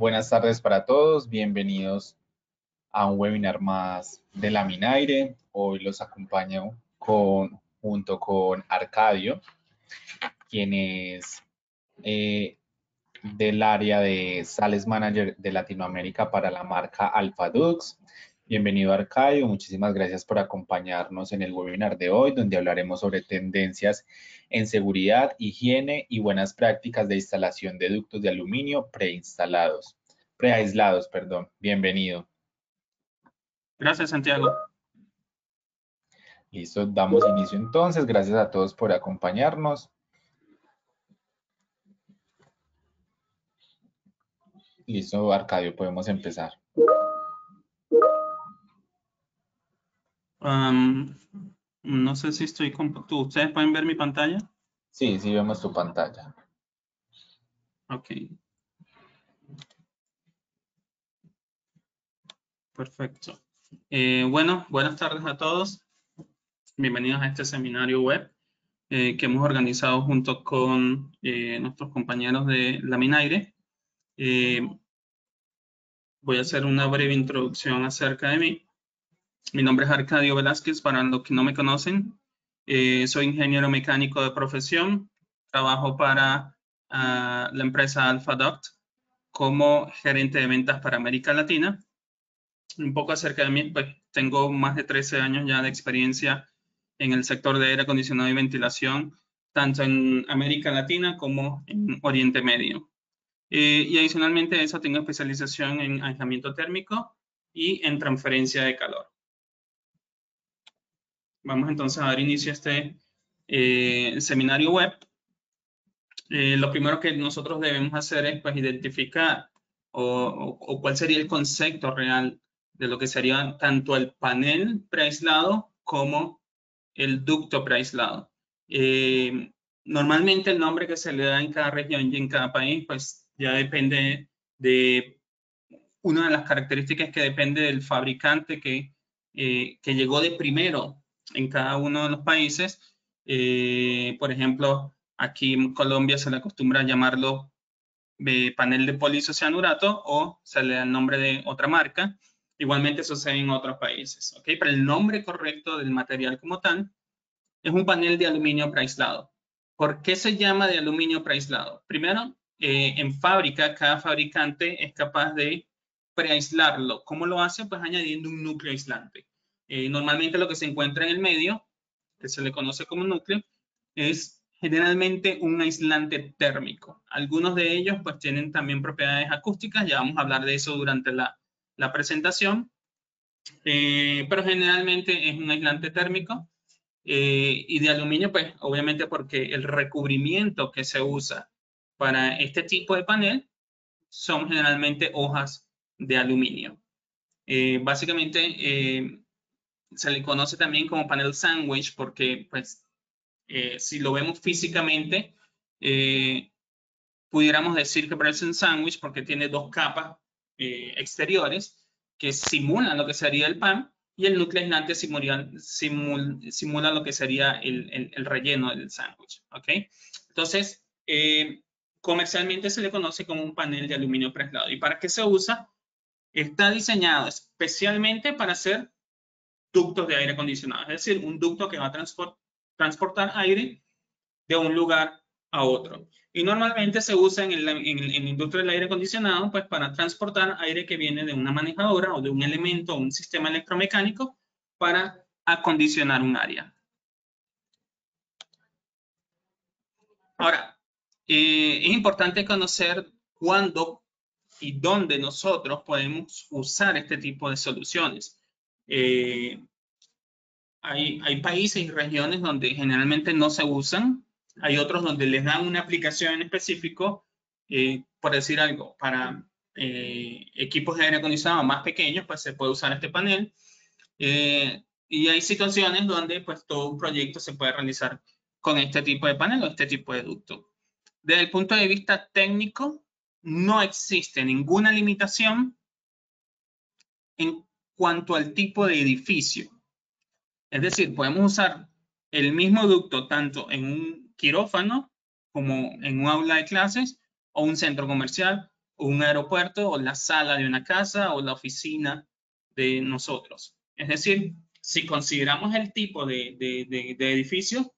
Buenas tardes para todos, bienvenidos a un webinar más de Laminaire. Hoy los acompaño junto con Arcadio, quien es del área de Sales Manager de Latinoamérica para la marca Alpha Dux. Bienvenido Arcadio, muchísimas gracias por acompañarnos en el webinar de hoy, donde hablaremos sobre tendencias en seguridad, higiene y buenas prácticas de instalación de ductos de aluminio preaislados, perdón. Bienvenido. Gracias, Santiago. Listo, damos inicio entonces. Gracias a todos por acompañarnos. Listo, Arcadio, podemos empezar. No sé si estoy con... ¿Ustedes pueden ver mi pantalla? Sí, sí vemos tu pantalla. Ok. Perfecto. Bueno, buenas tardes a todos. Bienvenidos a este seminario web que hemos organizado junto con nuestros compañeros de Laminaire. Voy a hacer una breve introducción acerca de mí. Mi nombre es Arcadio Velázquez, para los que no me conocen. Soy ingeniero mecánico de profesión. Trabajo para la empresa Alpha Duct como gerente de ventas para América Latina. Un poco acerca de mí, pues tengo más de 13 años ya de experiencia en el sector de aire acondicionado y ventilación, tanto en América Latina como en Oriente Medio. Y adicionalmente a eso tengo especialización en aislamiento térmico y en transferencia de calor. Vamos entonces a dar inicio a este seminario web. Lo primero que nosotros debemos hacer es pues, identificar o cuál sería el concepto real de lo que sería tanto el panel preaislado como el ducto preaislado. Normalmente el nombre que se le da en cada región y en cada país pues ya depende de una de las características que depende del fabricante que llegó de primero en cada uno de los países. Por ejemplo, aquí en Colombia se le acostumbra a llamarlo panel de poliisocianurato o se le da el nombre de otra marca. Igualmente sucede en otros países, ¿ok? Pero el nombre correcto del material como tal es un panel de aluminio preaislado. ¿Por qué se llama de aluminio preaislado? Primero, en fábrica, cada fabricante es capaz de preaislarlo. ¿Cómo lo hace? Pues añadiendo un núcleo aislante. Normalmente lo que se encuentra en el medio, que se le conoce como núcleo, es generalmente un aislante térmico. Algunos de ellos pues tienen también propiedades acústicas, ya vamos a hablar de eso durante la presentación, pero generalmente es un aislante térmico y de aluminio pues obviamente porque el recubrimiento que se usa para este tipo de panel son generalmente hojas de aluminio. Básicamente se le conoce también como panel sandwich porque pues si lo vemos físicamente, pudiéramos decir que parece un sándwich porque tiene dos capas exteriores que simulan lo que sería el pan y el núcleo aislante simula lo que sería el relleno del sándwich. ¿Okay? Entonces, comercialmente se le conoce como un panel de aluminio preaislado. ¿Y para qué se usa? Está diseñado especialmente para hacer ductos de aire acondicionado, es decir, un ducto que va a transportar aire de un lugar a otro. Y normalmente se usa en la industria del aire acondicionado pues para transportar aire que viene de una manejadora o de un elemento o un sistema electromecánico para acondicionar un área. Ahora, es importante conocer cuándo y dónde nosotros podemos usar este tipo de soluciones. Hay países y regiones donde generalmente no se usan, hay otros donde les dan una aplicación en específico, por decir algo, para equipos de aire acondicionado más pequeños, pues se puede usar este panel. Y hay situaciones donde pues todo un proyecto se puede realizar con este tipo de panel o este tipo de ducto. Desde el punto de vista técnico, no existe ninguna limitación en cuanto al tipo de edificio. Es decir, podemos usar el mismo ducto tanto en un quirófano como en un aula de clases o un centro comercial un aeropuerto o la sala de una casa o la oficina de nosotros. Es decir, si consideramos el tipo de edificio,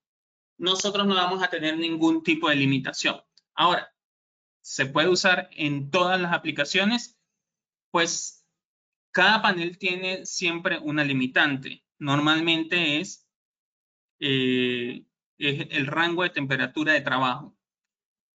nosotros no vamos a tener ningún tipo de limitación. Ahora, ¿se puede usar en todas las aplicaciones? Pues cada panel tiene siempre una limitante. Normalmente es el rango de temperatura de trabajo.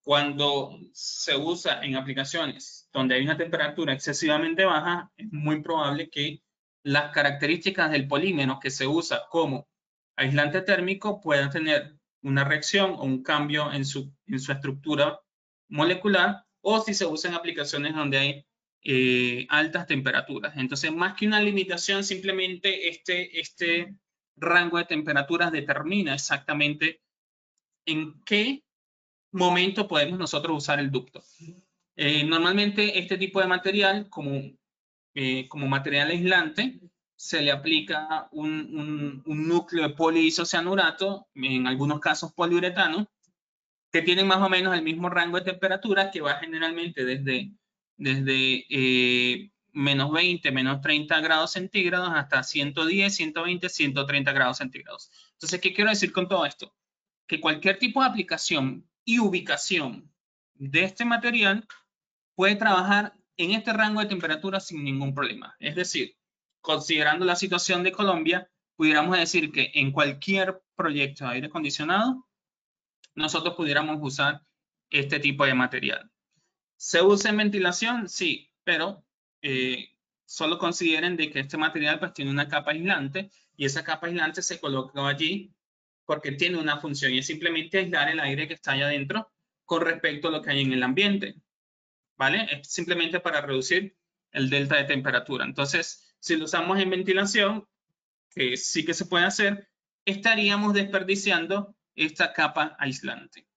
Cuando se usa en aplicaciones donde hay una temperatura excesivamente baja, es muy probable que las características del polímero que se usa como aislante térmico puedan tener una reacción o un cambio en su estructura molecular, o si se usa en aplicaciones donde hay altas temperaturas. Entonces, más que una limitación, simplemente este rango de temperaturas determina exactamente en qué momento podemos nosotros usar el ducto. Normalmente este tipo de material, como material aislante, se le aplica un núcleo de poliisocianurato, en algunos casos poliuretano, que tienen más o menos el mismo rango de temperatura, que va generalmente desde menos 20, menos 30 grados centígrados hasta 110, 120, 130 grados centígrados. Entonces, ¿qué quiero decir con todo esto? Que cualquier tipo de aplicación y ubicación de este material puede trabajar en este rango de temperatura sin ningún problema. Es decir, considerando la situación de Colombia, pudiéramos decir que en cualquier proyecto de aire acondicionado, nosotros pudiéramos usar este tipo de material. ¿Se usa en ventilación? Sí, pero solo consideren de que este material pues tiene una capa aislante, y esa capa aislante se colocó allí porque tiene una función, y es simplemente aislar el aire que está allá adentro con respecto a lo que hay en el ambiente, ¿vale? Es simplemente para reducir el delta de temperatura. Entonces, si lo usamos en ventilación, que sí que se puede hacer, estaríamos desperdiciando esta capa aislante.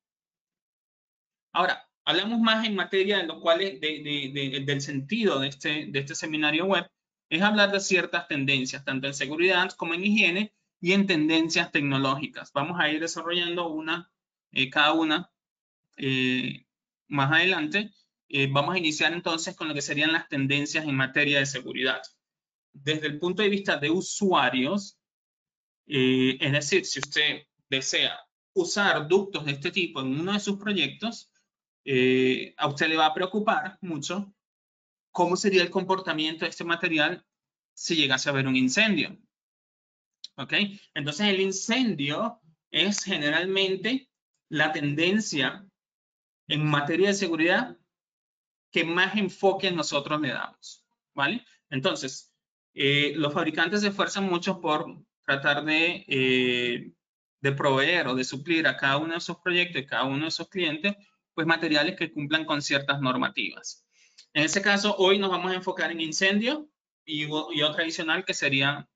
Ahora, hablamos más en materia de lo cual es del sentido de este seminario web, es hablar de ciertas tendencias, tanto en seguridad como en higiene y en tendencias tecnológicas. Vamos a ir desarrollando cada una más adelante. Vamos a iniciar entonces con lo que serían las tendencias en materia de seguridad. Desde el punto de vista de usuarios, es decir, si usted desea usar ductos de este tipo en uno de sus proyectos, a usted le va a preocupar mucho cómo sería el comportamiento de este material si llegase a haber un incendio. ¿Ok? Entonces, el incendio es generalmente la tendencia en materia de seguridad que más enfoque nosotros le damos. ¿Vale? Entonces, los fabricantes se esfuerzan mucho por tratar de proveer o de suplir a cada uno de sus proyectos y cada uno de sus clientes, pues materiales que cumplan con ciertas normativas. En ese caso, hoy nos vamos a enfocar en incendio y otro adicional que sería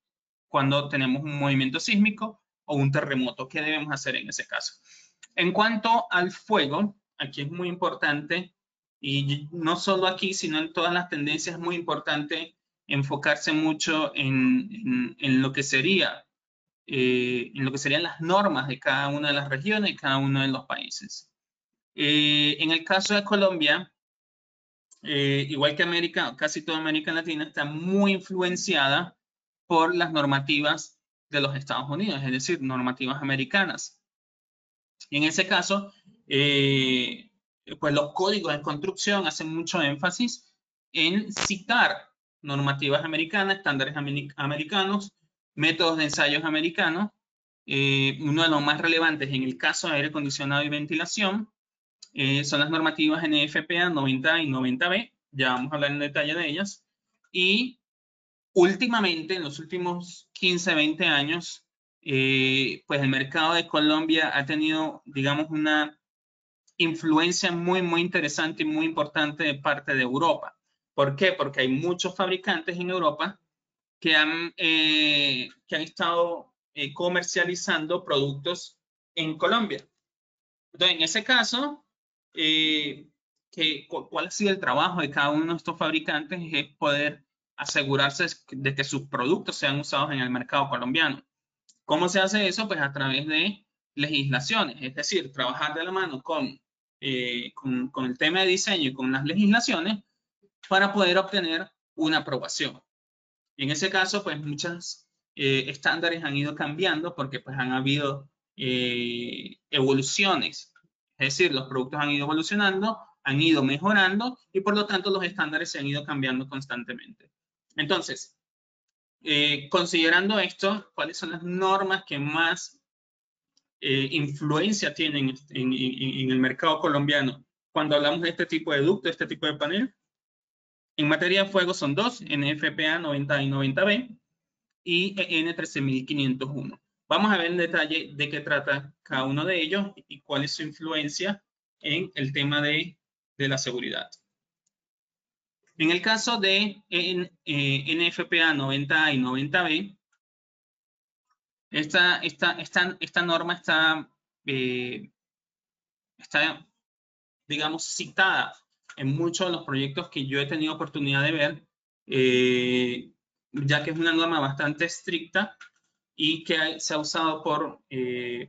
cuando tenemos un movimiento sísmico o un terremoto. ¿Qué debemos hacer en ese caso? En cuanto al fuego, aquí es muy importante, y no solo aquí, sino en todas las tendencias, es muy importante enfocarse mucho en lo que serían las normas de cada una de las regiones y cada uno de los países. En el caso de Colombia, igual que América, casi toda América Latina está muy influenciada por las normativas de los Estados Unidos, es decir, normativas americanas. Y en ese caso, pues los códigos de construcción hacen mucho énfasis en citar normativas americanas, estándares americanos, métodos de ensayos americanos. Uno de los más relevantes en el caso de aire acondicionado y ventilación son las normativas NFPA 90 y 90B. Ya vamos a hablar en detalle de ellas. Y últimamente, en los últimos 15, 20 años, pues el mercado de Colombia ha tenido, digamos, una influencia muy, muy interesante y muy importante de parte de Europa. ¿Por qué? Porque hay muchos fabricantes en Europa que han estado comercializando productos en Colombia. Entonces, en ese caso, ¿cuál ha sido el trabajo de cada uno de estos fabricantes? Es poder asegurarse de que sus productos sean usados en el mercado colombiano. ¿Cómo se hace eso? Pues a través de legislaciones, es decir, trabajar de la mano con con el tema de diseño y con las legislaciones para poder obtener una aprobación. En ese caso, pues muchos estándares han ido cambiando porque pues han habido evoluciones. Es decir, los productos han ido evolucionando, han ido mejorando y por lo tanto los estándares se han ido cambiando constantemente. Entonces, considerando esto, ¿cuáles son las normas que más influencia tienen en el mercado colombiano cuando hablamos de este tipo de ducto, este tipo de panel? En materia de fuego son dos, NFPA 90 y 90B y EN 13501. Vamos a ver en detalle de qué trata cada uno de ellos y cuál es su influencia en el tema de la seguridad. En el caso de NFPA 90 y 90B, esta norma está, digamos, citada en muchos de los proyectos que yo he tenido oportunidad de ver, ya que es una norma bastante estricta y que se ha usado por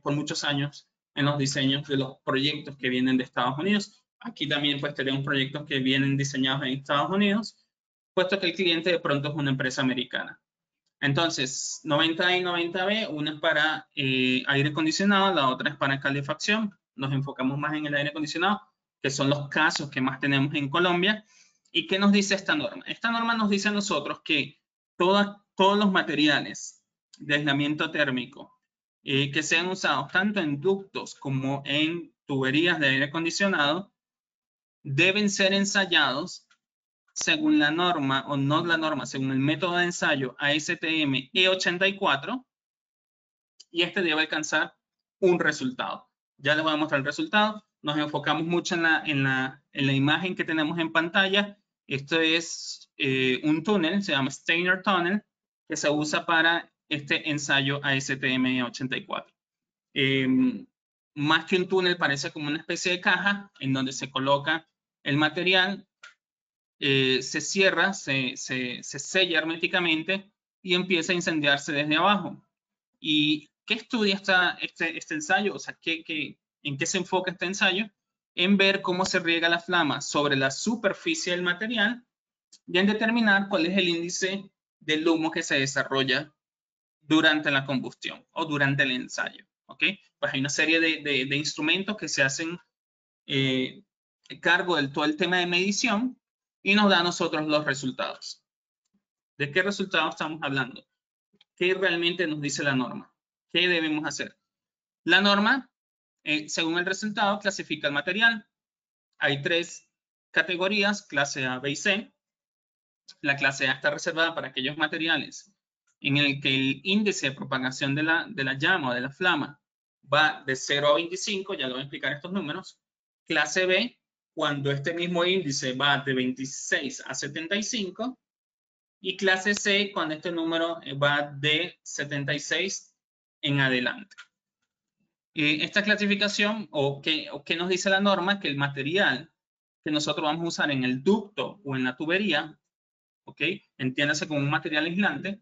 muchos años en los diseños de los proyectos que vienen de Estados Unidos. Aquí también pues tenemos proyectos que vienen diseñados en Estados Unidos, puesto que el cliente de pronto es una empresa americana. Entonces, 90 y 90B, una es para aire acondicionado, la otra es para calefacción. Nos enfocamos más en el aire acondicionado, que son los casos que más tenemos en Colombia. ¿Y qué nos dice esta norma? Esta norma nos dice a nosotros que todos los materiales de aislamiento térmico que sean usados tanto en ductos como en tuberías de aire acondicionado deben ser ensayados según la norma, o no la norma, según el método de ensayo ASTM E84, y este debe alcanzar un resultado. Ya les voy a mostrar el resultado. Nos enfocamos mucho en la imagen que tenemos en pantalla. Esto es un túnel, se llama Steiner Tunnel, que se usa para este ensayo ASTM E84. Más que un túnel, parece como una especie de caja en donde se coloca el material, se cierra, se sella herméticamente y empieza a incendiarse desde abajo. ¿Y qué estudia este ensayo? O sea, ¿en qué se enfoca este ensayo? En ver cómo se riega la flama sobre la superficie del material y en determinar cuál es el índice del humo que se desarrolla durante la combustión o durante el ensayo. ¿Ok? Pues hay una serie de instrumentos que se hacen cargo de todo el tema de medición y nos da a nosotros los resultados. ¿De qué resultados estamos hablando? ¿Qué realmente nos dice la norma? ¿Qué debemos hacer? La norma, según el resultado, clasifica el material. Hay tres categorías, clase A, B y C. La clase A está reservada para aquellos materiales en el que el índice de propagación de la llama o de la flama va de 0 a 25, ya lo voy a explicar estos números. Clase B, cuando este mismo índice va de 26 a 75. Y clase C, cuando este número va de 76 en adelante. Esta clasificación, o qué nos dice la norma, que el material que nosotros vamos a usar en el ducto o en la tubería, ¿ok? Entiéndase como un material aislante,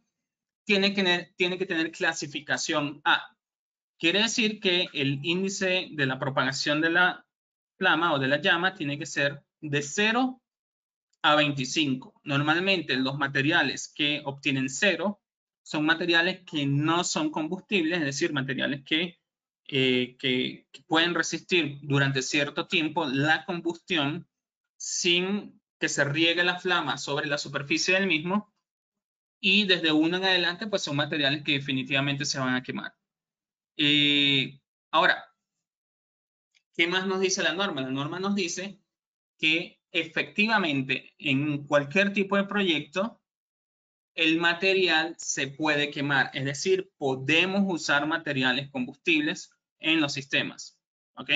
tiene que tener clasificación A. Quiere decir que el índice de la propagación de la flama o de la llama tiene que ser de 0 a 25. Normalmente los materiales que obtienen 0 son materiales que no son combustibles, es decir, materiales que pueden resistir durante cierto tiempo la combustión sin que se riegue la flama sobre la superficie del mismo, y desde 1 en adelante pues son materiales que definitivamente se van a quemar. Ahora, ¿qué más nos dice la norma? La norma nos dice que efectivamente en cualquier tipo de proyecto el material se puede quemar, es decir, podemos usar materiales combustibles en los sistemas. ¿Ok?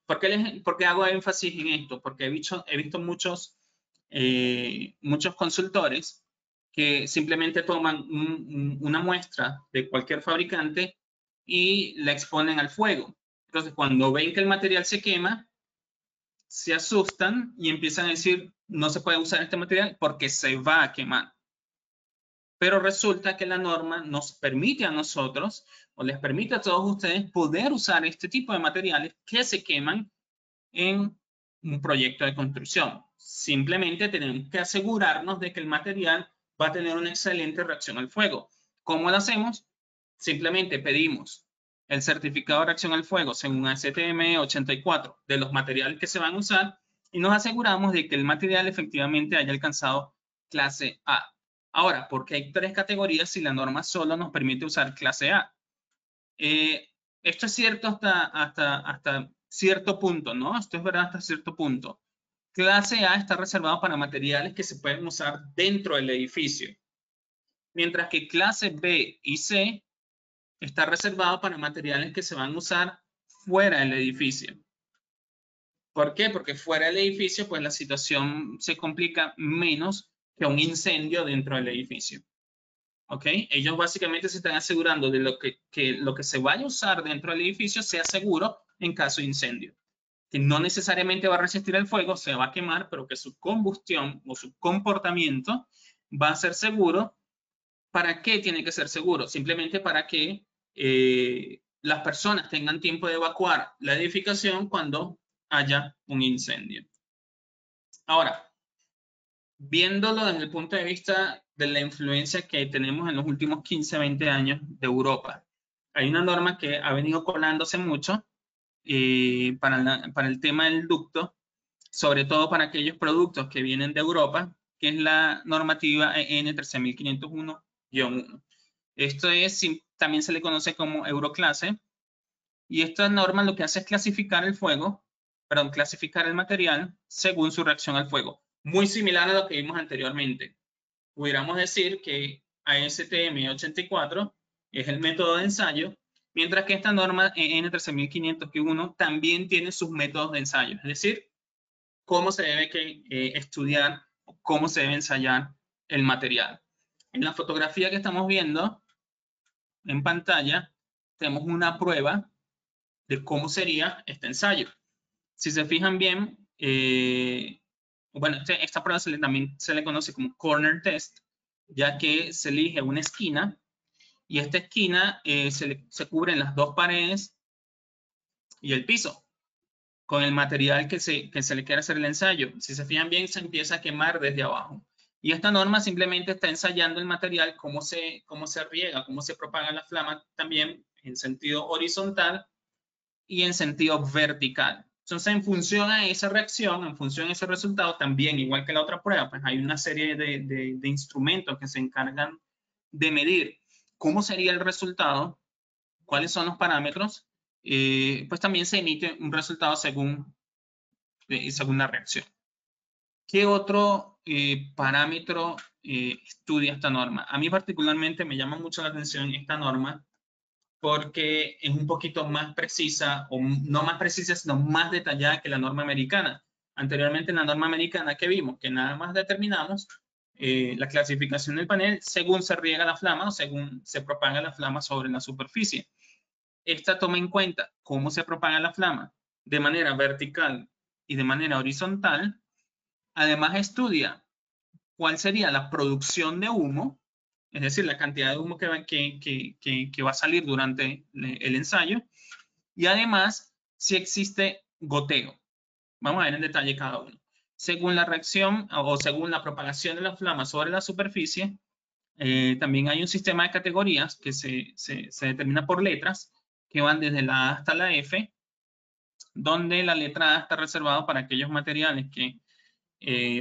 ¿Por qué hago énfasis en esto? Porque he visto muchos consultores que simplemente toman una muestra de cualquier fabricante y la exponen al fuego. Entonces, cuando ven que el material se quema, se asustan y empiezan a decir, no se puede usar este material porque se va a quemar. Pero resulta que la norma nos permite a nosotros, o les permite a todos ustedes, poder usar este tipo de materiales que se queman en un proyecto de construcción. Simplemente tenemos que asegurarnos de que el material va a tener una excelente reacción al fuego. ¿Cómo lo hacemos? Simplemente pedimos el certificado de reacción al fuego según ASTM 84 de los materiales que se van a usar y nos aseguramos de que el material efectivamente haya alcanzado clase A. Ahora, porque hay 3 categorías y la norma solo nos permite usar clase A. Esto es cierto hasta cierto punto, ¿no? Esto es verdad hasta cierto punto. Clase A está reservado para materiales que se pueden usar dentro del edificio, mientras que clase B y C está reservado para materiales que se van a usar fuera del edificio. ¿Por qué? Porque fuera del edificio, pues la situación se complica menos que un incendio dentro del edificio. ¿Ok? Ellos básicamente se están asegurando de lo que se vaya a usar dentro del edificio sea seguro en caso de incendio. Que no necesariamente va a resistir el fuego, se va a quemar, pero que su combustión o su comportamiento va a ser seguro. ¿Para qué tiene que ser seguro? Simplemente para que las personas tengan tiempo de evacuar la edificación cuando haya un incendio. Ahora, viéndolo desde el punto de vista de la influencia que tenemos en los últimos 15, 20 años de Europa, hay una norma que ha venido colándose mucho para el tema del ducto, sobre todo para aquellos productos que vienen de Europa, que es la normativa EN 13501-1. Esto también se le conoce como Euroclase, y esta norma lo que hace es clasificar clasificar el material según su reacción al fuego. Muy similar a lo que vimos anteriormente. Pudiéramos decir que ASTM 84 es el método de ensayo, mientras que esta norma EN 13501 también tiene sus métodos de ensayo, es decir, cómo se debe estudiar, cómo se debe ensayar el material. En la fotografía que estamos viendo en pantalla, tenemos una prueba de cómo sería este ensayo. Si se fijan bien, bueno, esta prueba también se le conoce como corner test, ya que se elige una esquina y esta esquina se cubren las 2 paredes y el piso con el material que se le quiere hacer el ensayo. Si se fijan bien, se empieza a quemar desde abajo. Y esta norma simplemente está ensayando el material, cómo se riega, cómo se propaga la flama también en sentido horizontal y en sentido vertical. Entonces, en función a esa reacción, en función a ese resultado, también, igual que la otra prueba, pues hay una serie de instrumentos que se encargan de medir cómo sería el resultado, cuáles son los parámetros, pues también se emite un resultado según la reacción. ¿Qué otro parámetro estudia esta norma? A mí particularmente me llama mucho la atención esta norma porque es un poquito más precisa, o no más precisa, sino más detallada que la norma americana. Anteriormente en la norma americana que vimos, que nada más determinamos la clasificación del panel según se riega la flama o según se propaga la flama sobre la superficie. Esta toma en cuenta cómo se propaga la flama de manera vertical y de manera horizontal. Además estudia cuál sería la producción de humo, es decir, la cantidad de humo que va a salir durante el ensayo, y además si existe goteo. Vamos a ver en detalle cada uno. Según la reacción o según la propagación de la flama sobre la superficie, también hay un sistema de categorías que se determina por letras, que van desde la A hasta la F, donde la letra A está reservada para aquellos materiales que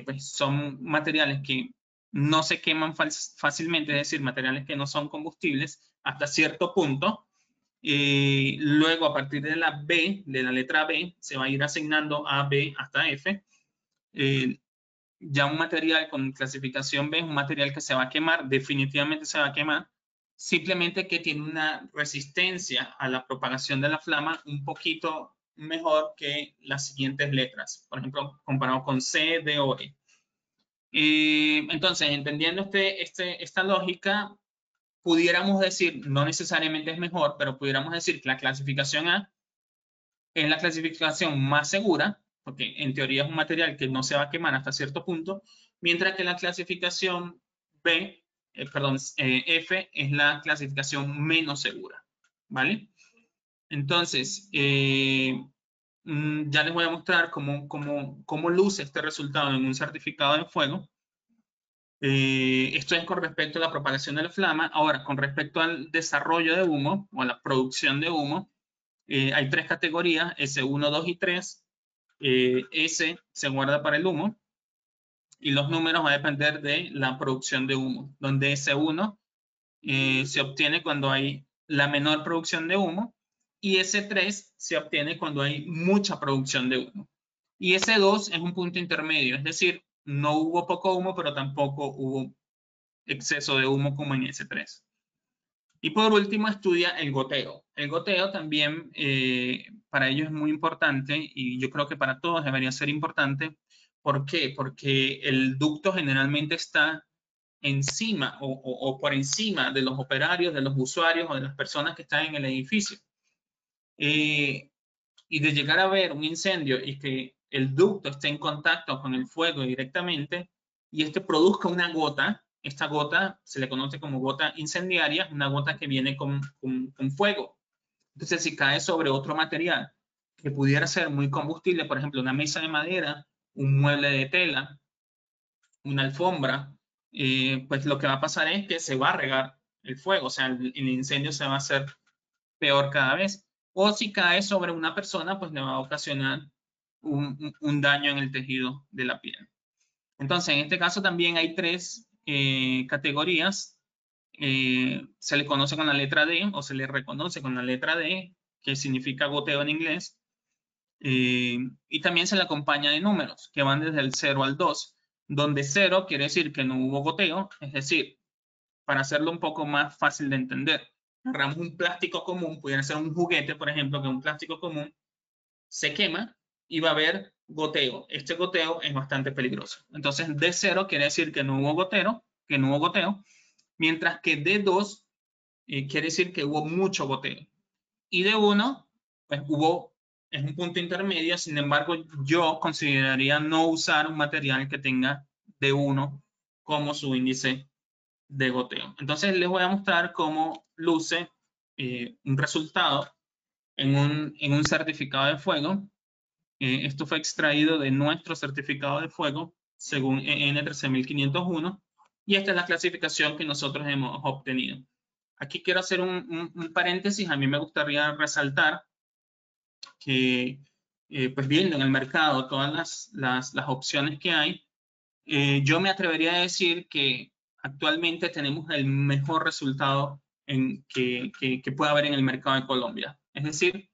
pues son materiales que no se queman fácilmente, es decir, materiales que no son combustibles hasta cierto punto. Luego, a partir de la B, de la letra B, se va a ir asignando A, B hasta F. Ya un material con clasificación B es un material que se va a quemar, definitivamente se va a quemar, simplemente que tiene una resistencia a la propagación de la flama un poquito mejor que las siguientes letras, por ejemplo, comparado con C, D o E. Entonces, entendiendo esta lógica, pudiéramos decir, no necesariamente es mejor, pero pudiéramos decir que la clasificación A es la clasificación más segura, porque en teoría es un material que no se va a quemar hasta cierto punto, mientras que la clasificación F es la clasificación menos segura, ¿vale? Entonces, ya les voy a mostrar cómo luce este resultado en un certificado de fuego. Esto es con respecto a la propagación de la flama. Ahora, con respecto al desarrollo de humo o a la producción de humo, hay 3 categorías, S1, 2 y 3. S se guarda para el humo y los números van a depender de la producción de humo, donde S1 se obtiene cuando hay la menor producción de humo y S3 se obtiene cuando hay mucha producción de humo. Y S2 es un punto intermedio, es decir, no hubo poco humo, pero tampoco hubo exceso de humo como en S3. Y por último, estudia el goteo. El goteo también para ellos es muy importante y yo creo que para todos debería ser importante. ¿Por qué? Porque el ducto generalmente está encima o por encima de los operarios, de los usuarios o de las personas que están en el edificio. Y de llegar a ver un incendio y que el ducto esté en contacto con el fuego directamente y este produzca una gota, esta gota se le conoce como gota incendiaria, una gota que viene con fuego. Entonces, si cae sobre otro material que pudiera ser muy combustible, por ejemplo, una mesa de madera, un mueble de tela, una alfombra, pues lo que va a pasar es que se va a regar el fuego, o sea, el incendio se va a hacer peor cada vez. O si cae sobre una persona, pues le va a ocasionar un daño en el tejido de la piel. Entonces, en este caso también hay 3 categorías. Se le conoce con la letra D o se le reconoce con la letra D, que significa goteo en inglés. Y también se le acompaña de números que van desde el 0 al 2, donde 0 quiere decir que no hubo goteo, es decir, para hacerlo un poco más fácil de entender, agarramos un plástico común, pudiera ser un juguete, por ejemplo, que un plástico común se quema y va a haber goteo. Este goteo es bastante peligroso. Entonces, D0 quiere decir que no hubo goteo, mientras que D2 quiere decir que hubo mucho goteo. Y D1, pues es un punto intermedio, sin embargo, yo consideraría no usar un material que tenga D1 como su índice de goteo. Entonces les voy a mostrar cómo luce un resultado en un certificado de fuego. Esto fue extraído de nuestro certificado de fuego según EN 13501 y esta es la clasificación que nosotros hemos obtenido. Aquí quiero hacer un paréntesis. A mí me gustaría resaltar que, pues viendo en el mercado todas las opciones que hay, yo me atrevería a decir que actualmente tenemos el mejor resultado que pueda haber en el mercado de Colombia. Es decir,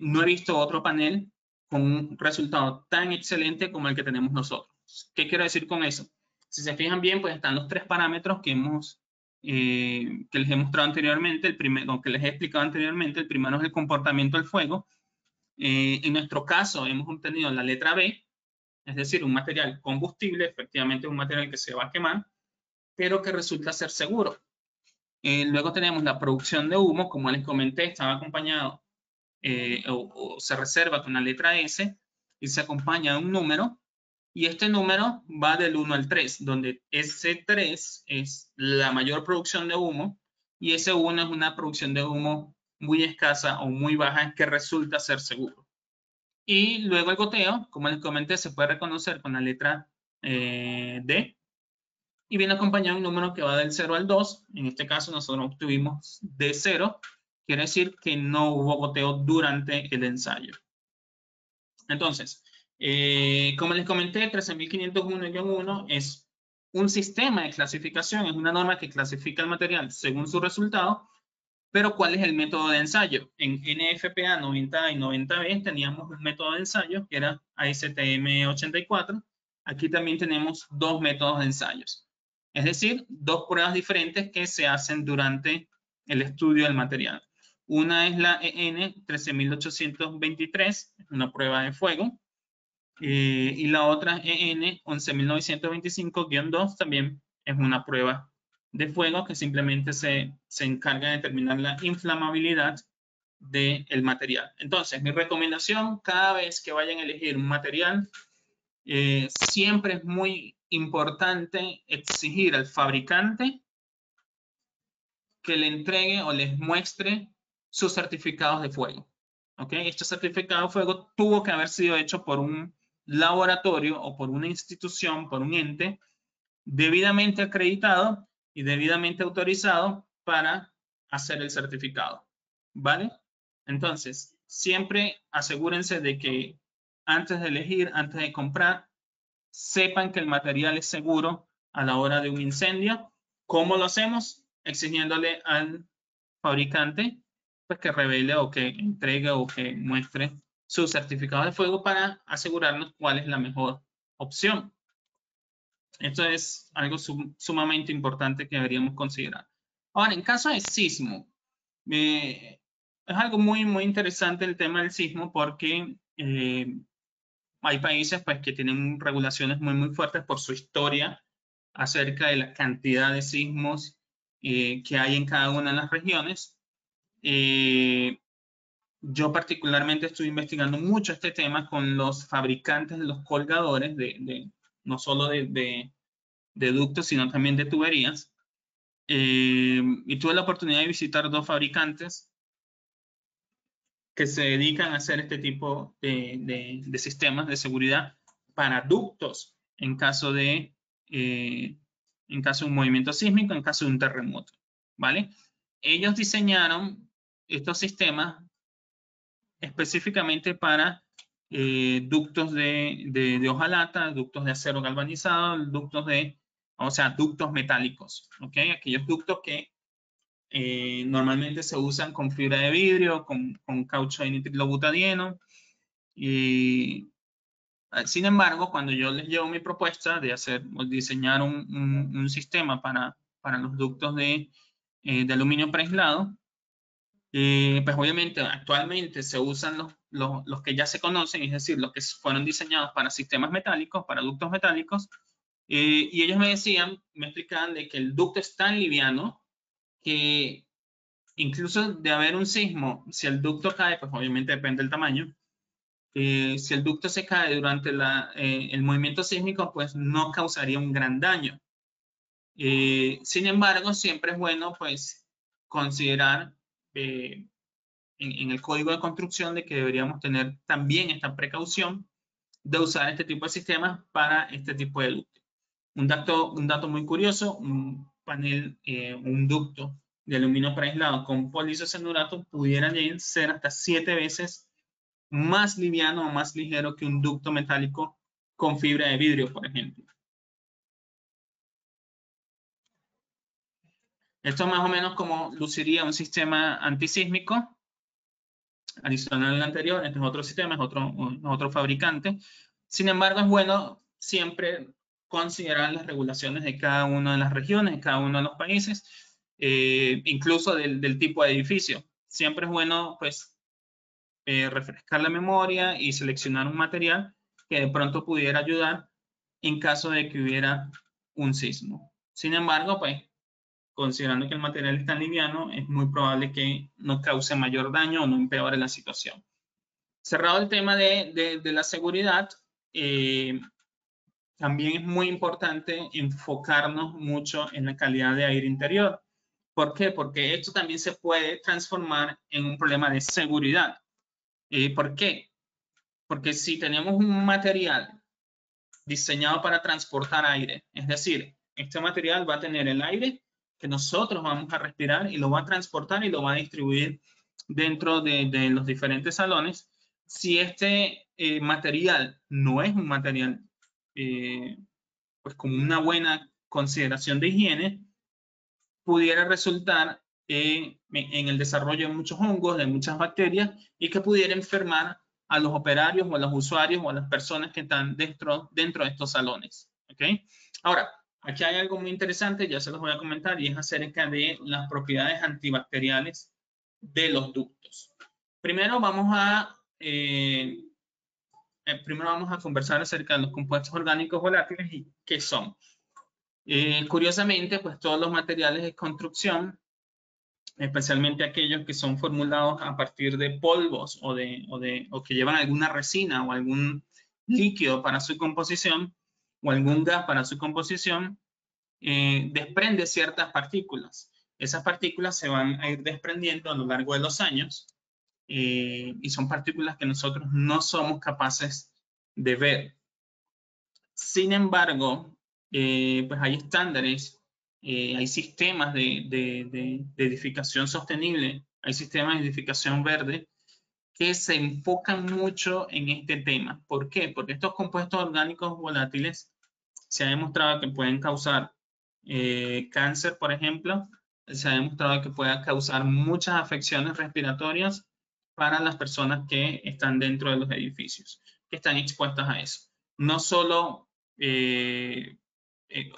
no he visto otro panel con un resultado tan excelente como el que tenemos nosotros. ¿Qué quiero decir con eso? Si se fijan bien, pues están los 3 parámetros que les he mostrado anteriormente, el primero, que les he explicado anteriormente. El primero es el comportamiento del fuego. En nuestro caso, hemos obtenido la letra B, es decir, un material combustible, efectivamente un material que se va a quemar, pero que resulta ser seguro. Luego tenemos la producción de humo, como les comenté, estaba acompañado o se reserva con la letra S y se acompaña de un número, y este número va del 1 al 3, donde S3 es la mayor producción de humo y S1 es una producción de humo muy escasa o muy baja que resulta ser seguro. Y luego el goteo, como les comenté, se puede reconocer con la letra D y viene acompañado de un número que va del 0 al 2. En este caso nosotros obtuvimos D0, quiere decir que no hubo goteo durante el ensayo. Entonces, como les comenté, 13501-1 es un sistema de clasificación, es una norma que clasifica el material según su resultado. Pero ¿cuál es el método de ensayo? En NFPA 90 y 90B teníamos un método de ensayo que era ASTM 84. Aquí también tenemos 2 métodos de ensayos. Es decir, 2 pruebas diferentes que se hacen durante el estudio del material. Una es la EN 13823, una prueba de fuego. Y la otra EN 11925-2 también es una prueba de fuego que simplemente se encarga de determinar la inflamabilidad del material. Entonces, mi recomendación, cada vez que vayan a elegir un material, siempre es muy importante exigir al fabricante que le entregue o les muestre sus certificados de fuego. ¿Ok? Este certificado de fuego tuvo que haber sido hecho por un laboratorio o por una institución, por un ente debidamente acreditado y debidamente autorizado para hacer el certificado. ¿Vale? Entonces, siempre asegúrense de que antes de elegir, antes de comprar, sepan que el material es seguro a la hora de un incendio. ¿Cómo lo hacemos? Exigiéndole al fabricante pues, que revele o que entregue o que muestre su certificado de fuego para asegurarnos cuál es la mejor opción. Esto es algo sumamente importante que deberíamos considerar. Ahora, en caso de sismo, es algo muy interesante el tema del sismo porque hay países pues, que tienen regulaciones muy fuertes por su historia acerca de la cantidad de sismos que hay en cada una de las regiones. Yo particularmente estoy investigando mucho este tema con los fabricantes de los colgadores, no solo de ductos, sino también de tuberías. Y tuve la oportunidad de visitar dos fabricantes que se dedican a hacer este tipo de sistemas de seguridad para ductos en caso de un movimiento sísmico, en caso de un terremoto, ¿vale? Ellos diseñaron estos sistemas específicamente para ductos de hojalata, ductos de acero galvanizado, ductos metálicos, ¿ok? Aquellos ductos que normalmente se usan con fibra de vidrio, con caucho de nitrilo-butadieno. Y, sin embargo, cuando yo les llevo mi propuesta de diseñar un sistema para los ductos de aluminio preaislado, pues obviamente actualmente se usan los que ya se conocen, es decir, los que fueron diseñados para sistemas metálicos, para ductos metálicos, y ellos me explicaban de que el ducto es tan liviano que incluso de haber un sismo, si el ducto cae, pues obviamente depende del tamaño, si el ducto se cae durante el movimiento sísmico, pues no causaría un gran daño. Sin embargo, siempre es bueno pues considerar en el código de construcción de que deberíamos tener también esta precaución de usar este tipo de sistemas para este tipo de ductos. Un dato muy curioso, un ducto de aluminio preaislado con poliisocinurato pudiera ser hasta 7 veces más liviano o más ligero que un ducto metálico con fibra de vidrio, por ejemplo. Esto es más o menos como luciría un sistema antisísmico adicional al anterior. Este es otro sistema, es otro fabricante. Sin embargo, es bueno siempre considerar las regulaciones de cada una de las regiones, de cada uno de los países, incluso del tipo de edificio. Siempre es bueno, pues, refrescar la memoria y seleccionar un material que de pronto pudiera ayudar en caso de que hubiera un sismo. Sin embargo, pues, considerando que el material es tan liviano, es muy probable que no cause mayor daño o no empeore la situación. Cerrado el tema de la seguridad, también es muy importante enfocarnos mucho en la calidad de aire interior. ¿Por qué? Porque esto también se puede transformar en un problema de seguridad. ¿Por qué? Porque si tenemos un material diseñado para transportar aire, es decir, este material va a tener el aire que nosotros vamos a respirar y lo va a transportar y lo va a distribuir dentro de los diferentes salones. Si este material no es un material pues con una buena consideración de higiene, pudiera resultar en el desarrollo de muchos hongos, de muchas bacterias y que pudiera enfermar a los operarios o a los usuarios o a las personas que están dentro de estos salones. ¿Okay? Ahora, aquí hay algo muy interesante, ya se los voy a comentar, y es acerca de las propiedades antibacteriales de los ductos. Primero vamos a conversar acerca de los compuestos orgánicos volátiles y qué son. Curiosamente, pues todos los materiales de construcción, especialmente aquellos que son formulados a partir de polvos o que llevan alguna resina o algún líquido para su composición o algún gas para su composición, desprende ciertas partículas. Esas partículas se van a ir desprendiendo a lo largo de los años y son partículas que nosotros no somos capaces de ver. Sin embargo, pues hay estándares, hay sistemas de edificación sostenible, hay sistemas de edificación verde que se enfocan mucho en este tema. ¿Por qué? Porque estos compuestos orgánicos volátiles se ha demostrado que pueden causar cáncer, por ejemplo, se ha demostrado que pueden causar muchas afecciones respiratorias para las personas que están dentro de los edificios, que están expuestas a eso. No solo,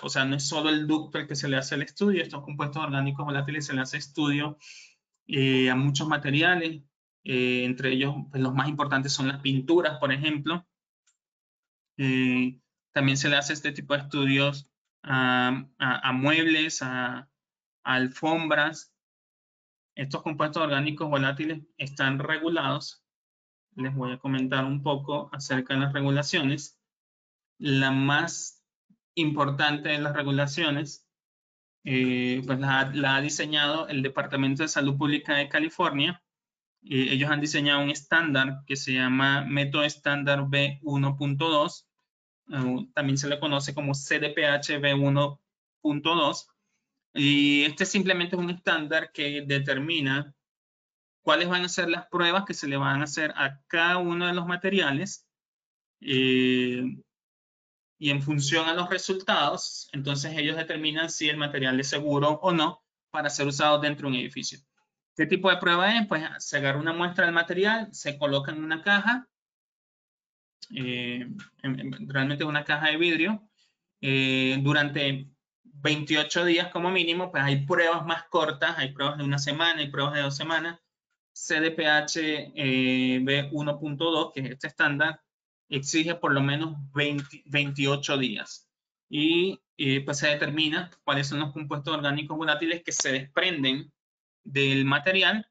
o sea, no es solo el ducto el que se le hace el estudio, estos compuestos orgánicos volátiles se le hace estudio a muchos materiales, entre ellos pues, los más importantes son las pinturas, por ejemplo. También se le hace este tipo de estudios a muebles, a alfombras. Estos compuestos orgánicos volátiles están regulados. Les voy a comentar un poco acerca de las regulaciones. La más importante de las regulaciones, pues la ha diseñado el Departamento de Salud Pública de California. Ellos han diseñado un estándar que se llama Método Estándar B1.2. También se le conoce como CDPH B1.2. Y este simplemente es un estándar que determina cuáles van a ser las pruebas que se le van a hacer a cada uno de los materiales. Y en función a los resultados, entonces ellos determinan si el material es seguro o no para ser usado dentro de un edificio. ¿Qué tipo de prueba es? Pues se agarra una muestra del material, se coloca en una caja, realmente una caja de vidrio, durante 28 días como mínimo, pues hay pruebas más cortas, hay pruebas de una semana, hay pruebas de 2 semanas. CDPH B1.2, que es este estándar, exige por lo menos 28 días. Y pues se determina cuáles son los compuestos orgánicos volátiles que se desprenden del material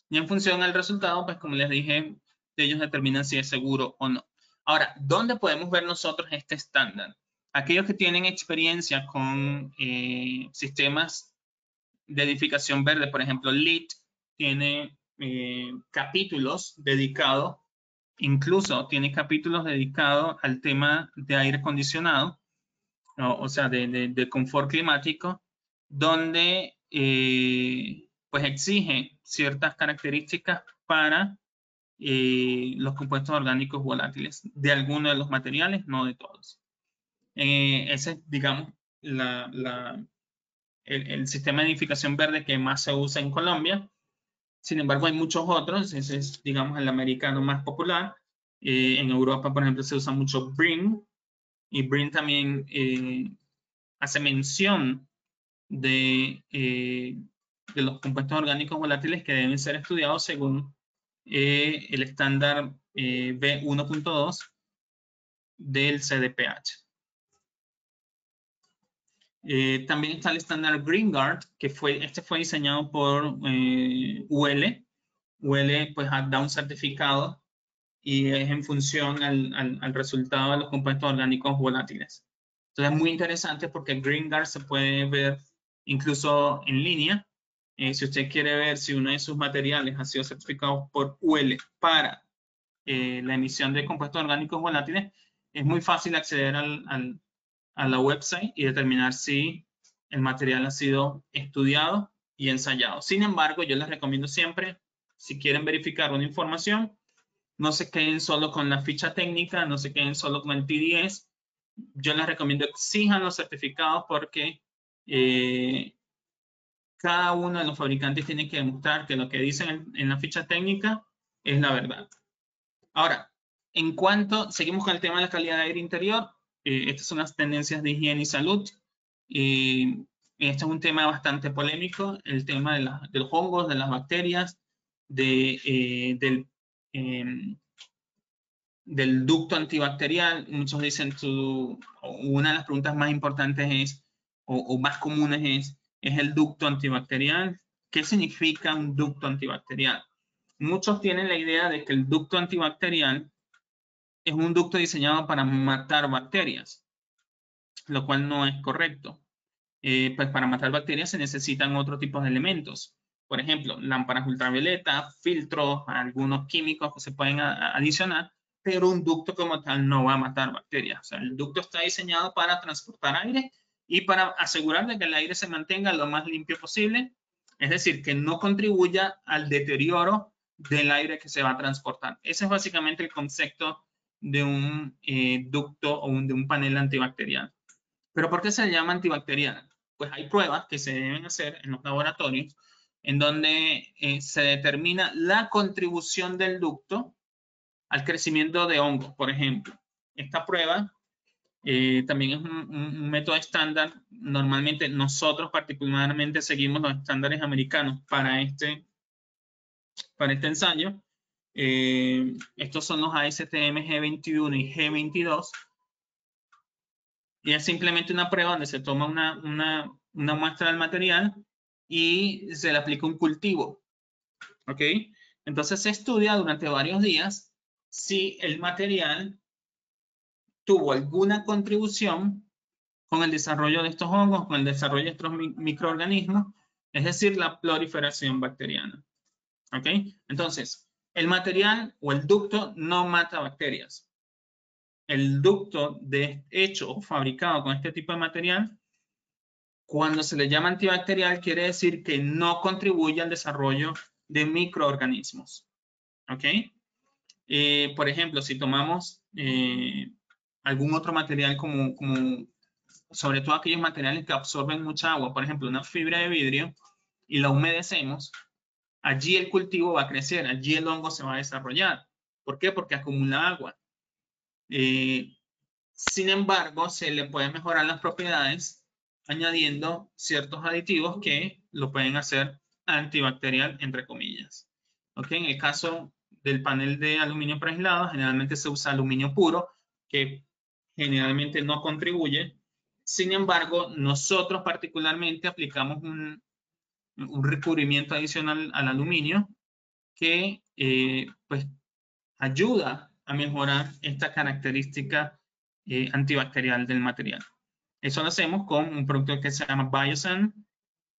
y en función al resultado, pues como les dije, ellos determinan si es seguro o no. Ahora, ¿dónde podemos ver nosotros este estándar? Aquellos que tienen experiencia con sistemas de edificación verde, por ejemplo, LEED tiene capítulos dedicados, incluso tiene capítulos dedicados al tema de aire acondicionado, o sea, de confort climático, donde pues exige ciertas características para los compuestos orgánicos volátiles de algunos de los materiales, no de todos. Ese es, digamos, el sistema de edificación verde que más se usa en Colombia. Sin embargo, hay muchos otros. Ese es, digamos, el americano más popular. En Europa, por ejemplo, se usa mucho BREEAM. Y BREEAM también hace mención de los compuestos orgánicos volátiles que deben ser estudiados según el estándar B1.2 del CDPH. También está el estándar GreenGuard, que este fue diseñado por UL. UL pues da un certificado y es en función al resultado de los compuestos orgánicos volátiles. Entonces es muy interesante porque GreenGuard se puede ver incluso en línea. Si usted quiere ver si uno de sus materiales ha sido certificado por UL para la emisión de compuestos orgánicos volátiles, es muy fácil acceder a la website y determinar si el material ha sido estudiado y ensayado. Sin embargo, yo les recomiendo siempre, si quieren verificar una información, no se queden solo con la ficha técnica, no se queden solo con el TDS. Yo les recomiendo que exijan los certificados porque cada uno de los fabricantes tiene que demostrar que lo que dicen en la ficha técnica es la verdad. Ahora, seguimos con el tema de la calidad de aire interior. Estas son las tendencias de higiene y salud. Este es un tema bastante polémico, el tema de los hongos, de las bacterias, del ducto antibacterial. Muchos dicen, una de las preguntas más importantes es, o más comunes es el ducto antibacterial. ¿Qué significa un ducto antibacterial? Muchos tienen la idea de que el ducto antibacterial es un ducto diseñado para matar bacterias, lo cual no es correcto. Pues para matar bacterias se necesitan otro tipo de elementos. por ejemplo, lámparas ultravioleta, filtros, algunos químicos que se pueden adicionar, pero un ducto como tal no va a matar bacterias. O sea, el ducto está diseñado para transportar aire y para asegurar de que el aire se mantenga lo más limpio posible, es decir, que no contribuya al deterioro del aire que se va a transportar. Ese es básicamente el concepto de un ducto o de un panel antibacterial. ¿Pero por qué se le llama antibacterial? Pues hay pruebas que se deben hacer en los laboratorios en donde se determina la contribución del ducto al crecimiento de hongos, por ejemplo. Esta prueba también es un método estándar. Normalmente nosotros particularmente seguimos los estándares americanos para este ensayo. Estos son los ASTM G21 y G22. Y es simplemente una prueba donde se toma una muestra del material y se le aplica un cultivo. ¿Ok? Entonces se estudia durante varios días si el material tuvo alguna contribución con el desarrollo de estos hongos, con el desarrollo de estos microorganismos, es decir, la proliferación bacteriana. ¿Ok? Entonces, el material o el ducto no mata bacterias. El ducto hecho o fabricado con este tipo de material, cuando se le llama antibacterial, quiere decir que no contribuye al desarrollo de microorganismos. ¿Ok? Por ejemplo, si tomamos algún otro material como sobre todo aquellos materiales que absorben mucha agua, por ejemplo, una fibra de vidrio, y la humedecemos, allí el cultivo va a crecer, allí el hongo se va a desarrollar. ¿Por qué? Porque acumula agua. Sin embargo, se le pueden mejorar las propiedades añadiendo ciertos aditivos que lo pueden hacer antibacterial, entre comillas. ¿Ok? En el caso del panel de aluminio preaislado, generalmente se usa aluminio puro, que generalmente no contribuye. Sin embargo, nosotros particularmente aplicamos un recubrimiento adicional al aluminio que pues ayuda a mejorar esta característica antibacterial del material. Eso lo hacemos con un producto que se llama Biosan,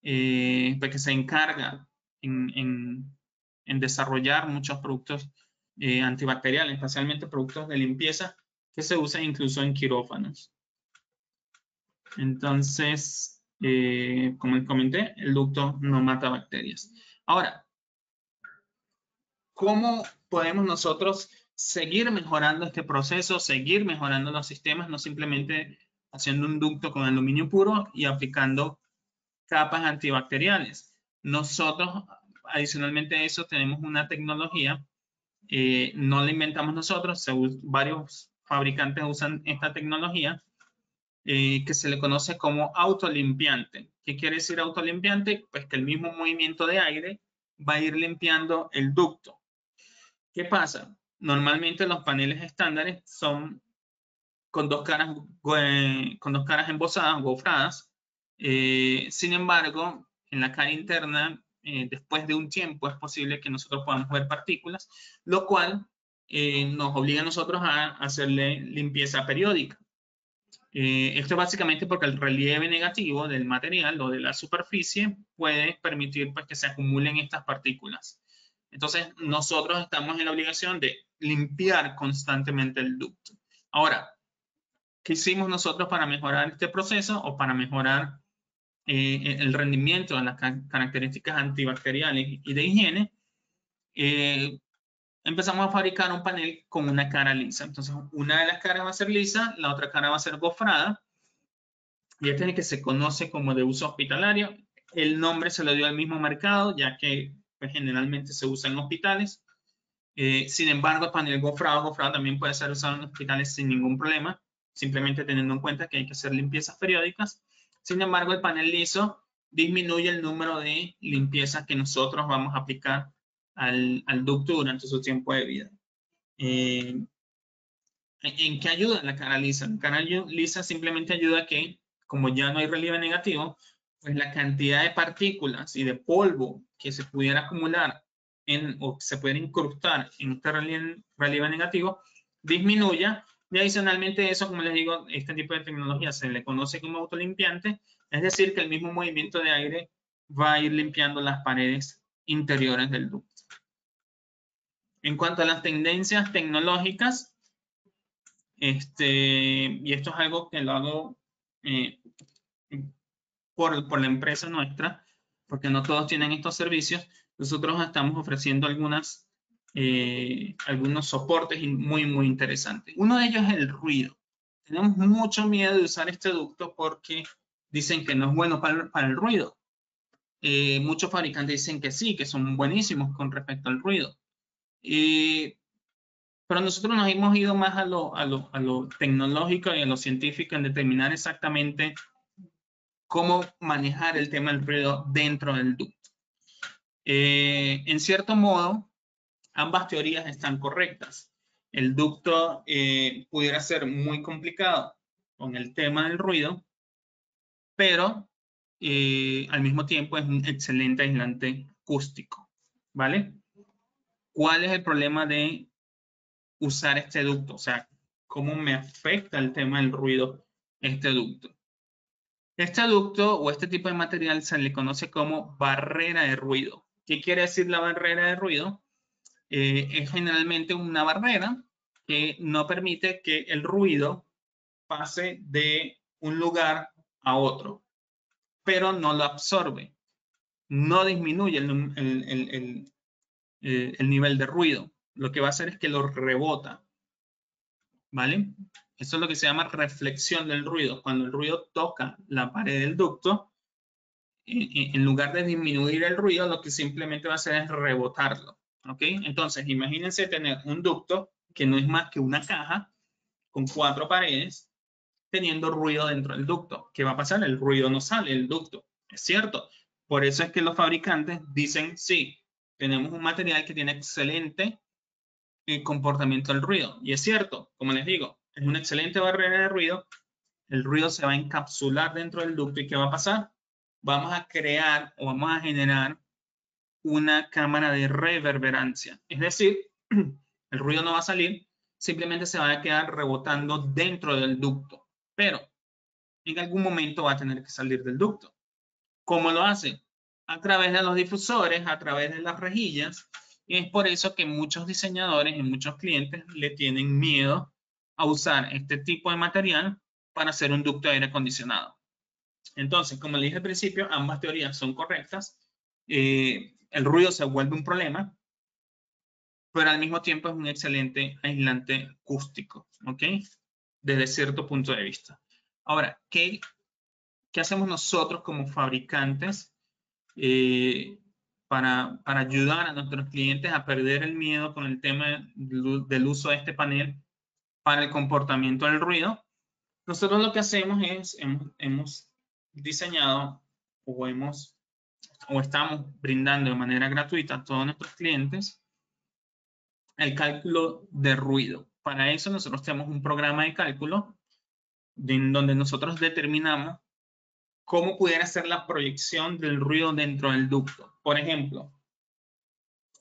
pues que se encarga en desarrollar muchos productos antibacteriales, especialmente productos de limpieza que se usan incluso en quirófanos. Entonces, como les comenté, el ducto no mata bacterias. Ahora, ¿cómo podemos nosotros seguir mejorando este proceso, seguir mejorando los sistemas, no simplemente haciendo un ducto con aluminio puro y aplicando capas antibacteriales? Nosotros, adicionalmente a eso, tenemos una tecnología, no la inventamos nosotros, varios fabricantes usan esta tecnología, que se le conoce como autolimpiante. ¿Qué quiere decir autolimpiante? Pues que el mismo movimiento de aire va a ir limpiando el ducto. ¿Qué pasa? Normalmente los paneles estándares son con dos caras embosadas, gofradas. Sin embargo, en la cara interna, después de un tiempo, es posible que nosotros podamos ver partículas, lo cual nos obliga a nosotros a hacerle limpieza periódica. Esto es básicamente porque el relieve negativo del material o de la superficie puede permitir pues, que se acumulen estas partículas. Entonces, nosotros estamos en la obligación de limpiar constantemente el ducto. Ahora, ¿qué hicimos nosotros para mejorar este proceso o para mejorar el rendimiento de las características antibacteriales y de higiene? Empezamos a fabricar un panel con una cara lisa. Entonces, una de las caras va a ser lisa, la otra cara va a ser gofrada. Y este es el que se conoce como de uso hospitalario. El nombre se lo dio al mismo mercado, ya que pues, generalmente se usa en hospitales. Sin embargo, el panel gofrado también puede ser usado en hospitales sin ningún problema, simplemente teniendo en cuenta que hay que hacer limpiezas periódicas. Sin embargo, el panel liso disminuye el número de limpiezas que nosotros vamos a aplicar al ducto durante su tiempo de vida. ¿En qué ayuda la cara lisa? La cara lisa simplemente ayuda a que, como ya no hay relieve negativo, pues la cantidad de partículas y de polvo que se pudiera acumular o se pudiera incrustar en este relieve negativo disminuya. Y adicionalmente eso, como les digo, este tipo de tecnología se le conoce como autolimpiante, es decir, que el mismo movimiento de aire va a ir limpiando las paredes interiores del ducto. En cuanto a las tendencias tecnológicas, y esto es algo que lo hago por la empresa nuestra, porque no todos tienen estos servicios, nosotros estamos ofreciendo algunos soportes muy interesantes. Uno de ellos es el ruido. Tenemos mucho miedo de usar este ducto porque dicen que no es bueno para el ruido. Muchos fabricantes dicen que sí, que son buenísimos con respecto al ruido. Pero nosotros nos hemos ido más a lo tecnológico y a lo científico en determinar exactamente cómo manejar el tema del ruido dentro del ducto. En cierto modo, ambas teorías están correctas. El ducto pudiera ser muy complicado con el tema del ruido, pero al mismo tiempo es un excelente aislante acústico, ¿vale? ¿Cuál es el problema de usar este ducto? O sea, ¿cómo me afecta el tema del ruido este ducto? Este ducto o este tipo de material se le conoce como barrera de ruido. ¿Qué quiere decir la barrera de ruido? Es generalmente una barrera que no permite que el ruido pase de un lugar a otro, pero no lo absorbe, no disminuye el nivel de ruido. Lo que va a hacer es que lo rebota, ¿vale? Eso es lo que se llama reflexión del ruido. Cuando el ruido toca la pared del ducto, en lugar de disminuir el ruido, lo que simplemente va a hacer es rebotarlo, ¿ok? Entonces, imagínense tener un ducto que no es más que una caja con 4 paredes teniendo ruido dentro del ducto. ¿Qué va a pasar? El ruido no sale del ducto, es cierto. Por eso es que los fabricantes dicen, sí, tenemos un material que tiene excelente comportamiento del ruido. Y es cierto, como les digo, es una excelente barrera de ruido. El ruido se va a encapsular dentro del ducto y ¿qué va a pasar? Vamos a crear o vamos a generar una cámara de reverberancia. Es decir, el ruido no va a salir, simplemente se va a quedar rebotando dentro del ducto. Pero en algún momento va a tener que salir del ducto. ¿Cómo lo hace? A través de los difusores, a través de las rejillas. Y es por eso que muchos diseñadores y muchos clientes le tienen miedo a usar este tipo de material para hacer un ducto de aire acondicionado. Entonces, como le dije al principio, ambas teorías son correctas. El ruido se vuelve un problema, pero al mismo tiempo es un excelente aislante acústico, ¿ok? Desde cierto punto de vista. Ahora, ¿qué hacemos nosotros como fabricantes para ayudar a nuestros clientes a perder el miedo con el tema del uso de este panel para el comportamiento del ruido? Nosotros lo que hacemos es, hemos diseñado o estamos brindando de manera gratuita a todos nuestros clientes el cálculo de ruido. Para eso nosotros tenemos un programa de cálculo donde nosotros determinamos cómo pudiera ser la proyección del ruido dentro del ducto. Por ejemplo,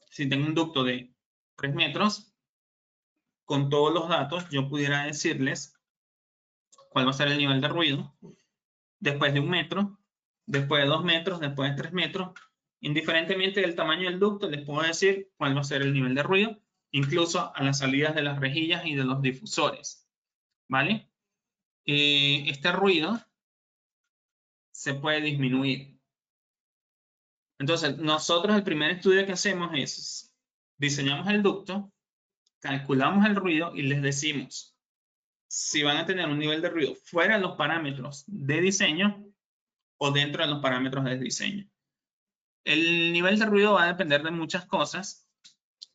si tengo un ducto de 3 metros, con todos los datos yo pudiera decirles cuál va a ser el nivel de ruido después de 1 metro, después de 2 metros, después de 3 metros. Indiferentemente del tamaño del ducto, les puedo decir cuál va a ser el nivel de ruido, incluso a las salidas de las rejillas y de los difusores, ¿vale? Este ruido se puede disminuir. Entonces, nosotros el primer estudio que hacemos es, diseñamos el ducto, calculamos el ruido y les decimos si van a tener un nivel de ruido fuera de los parámetros de diseño o dentro de los parámetros de diseño. El nivel de ruido va a depender de muchas cosas.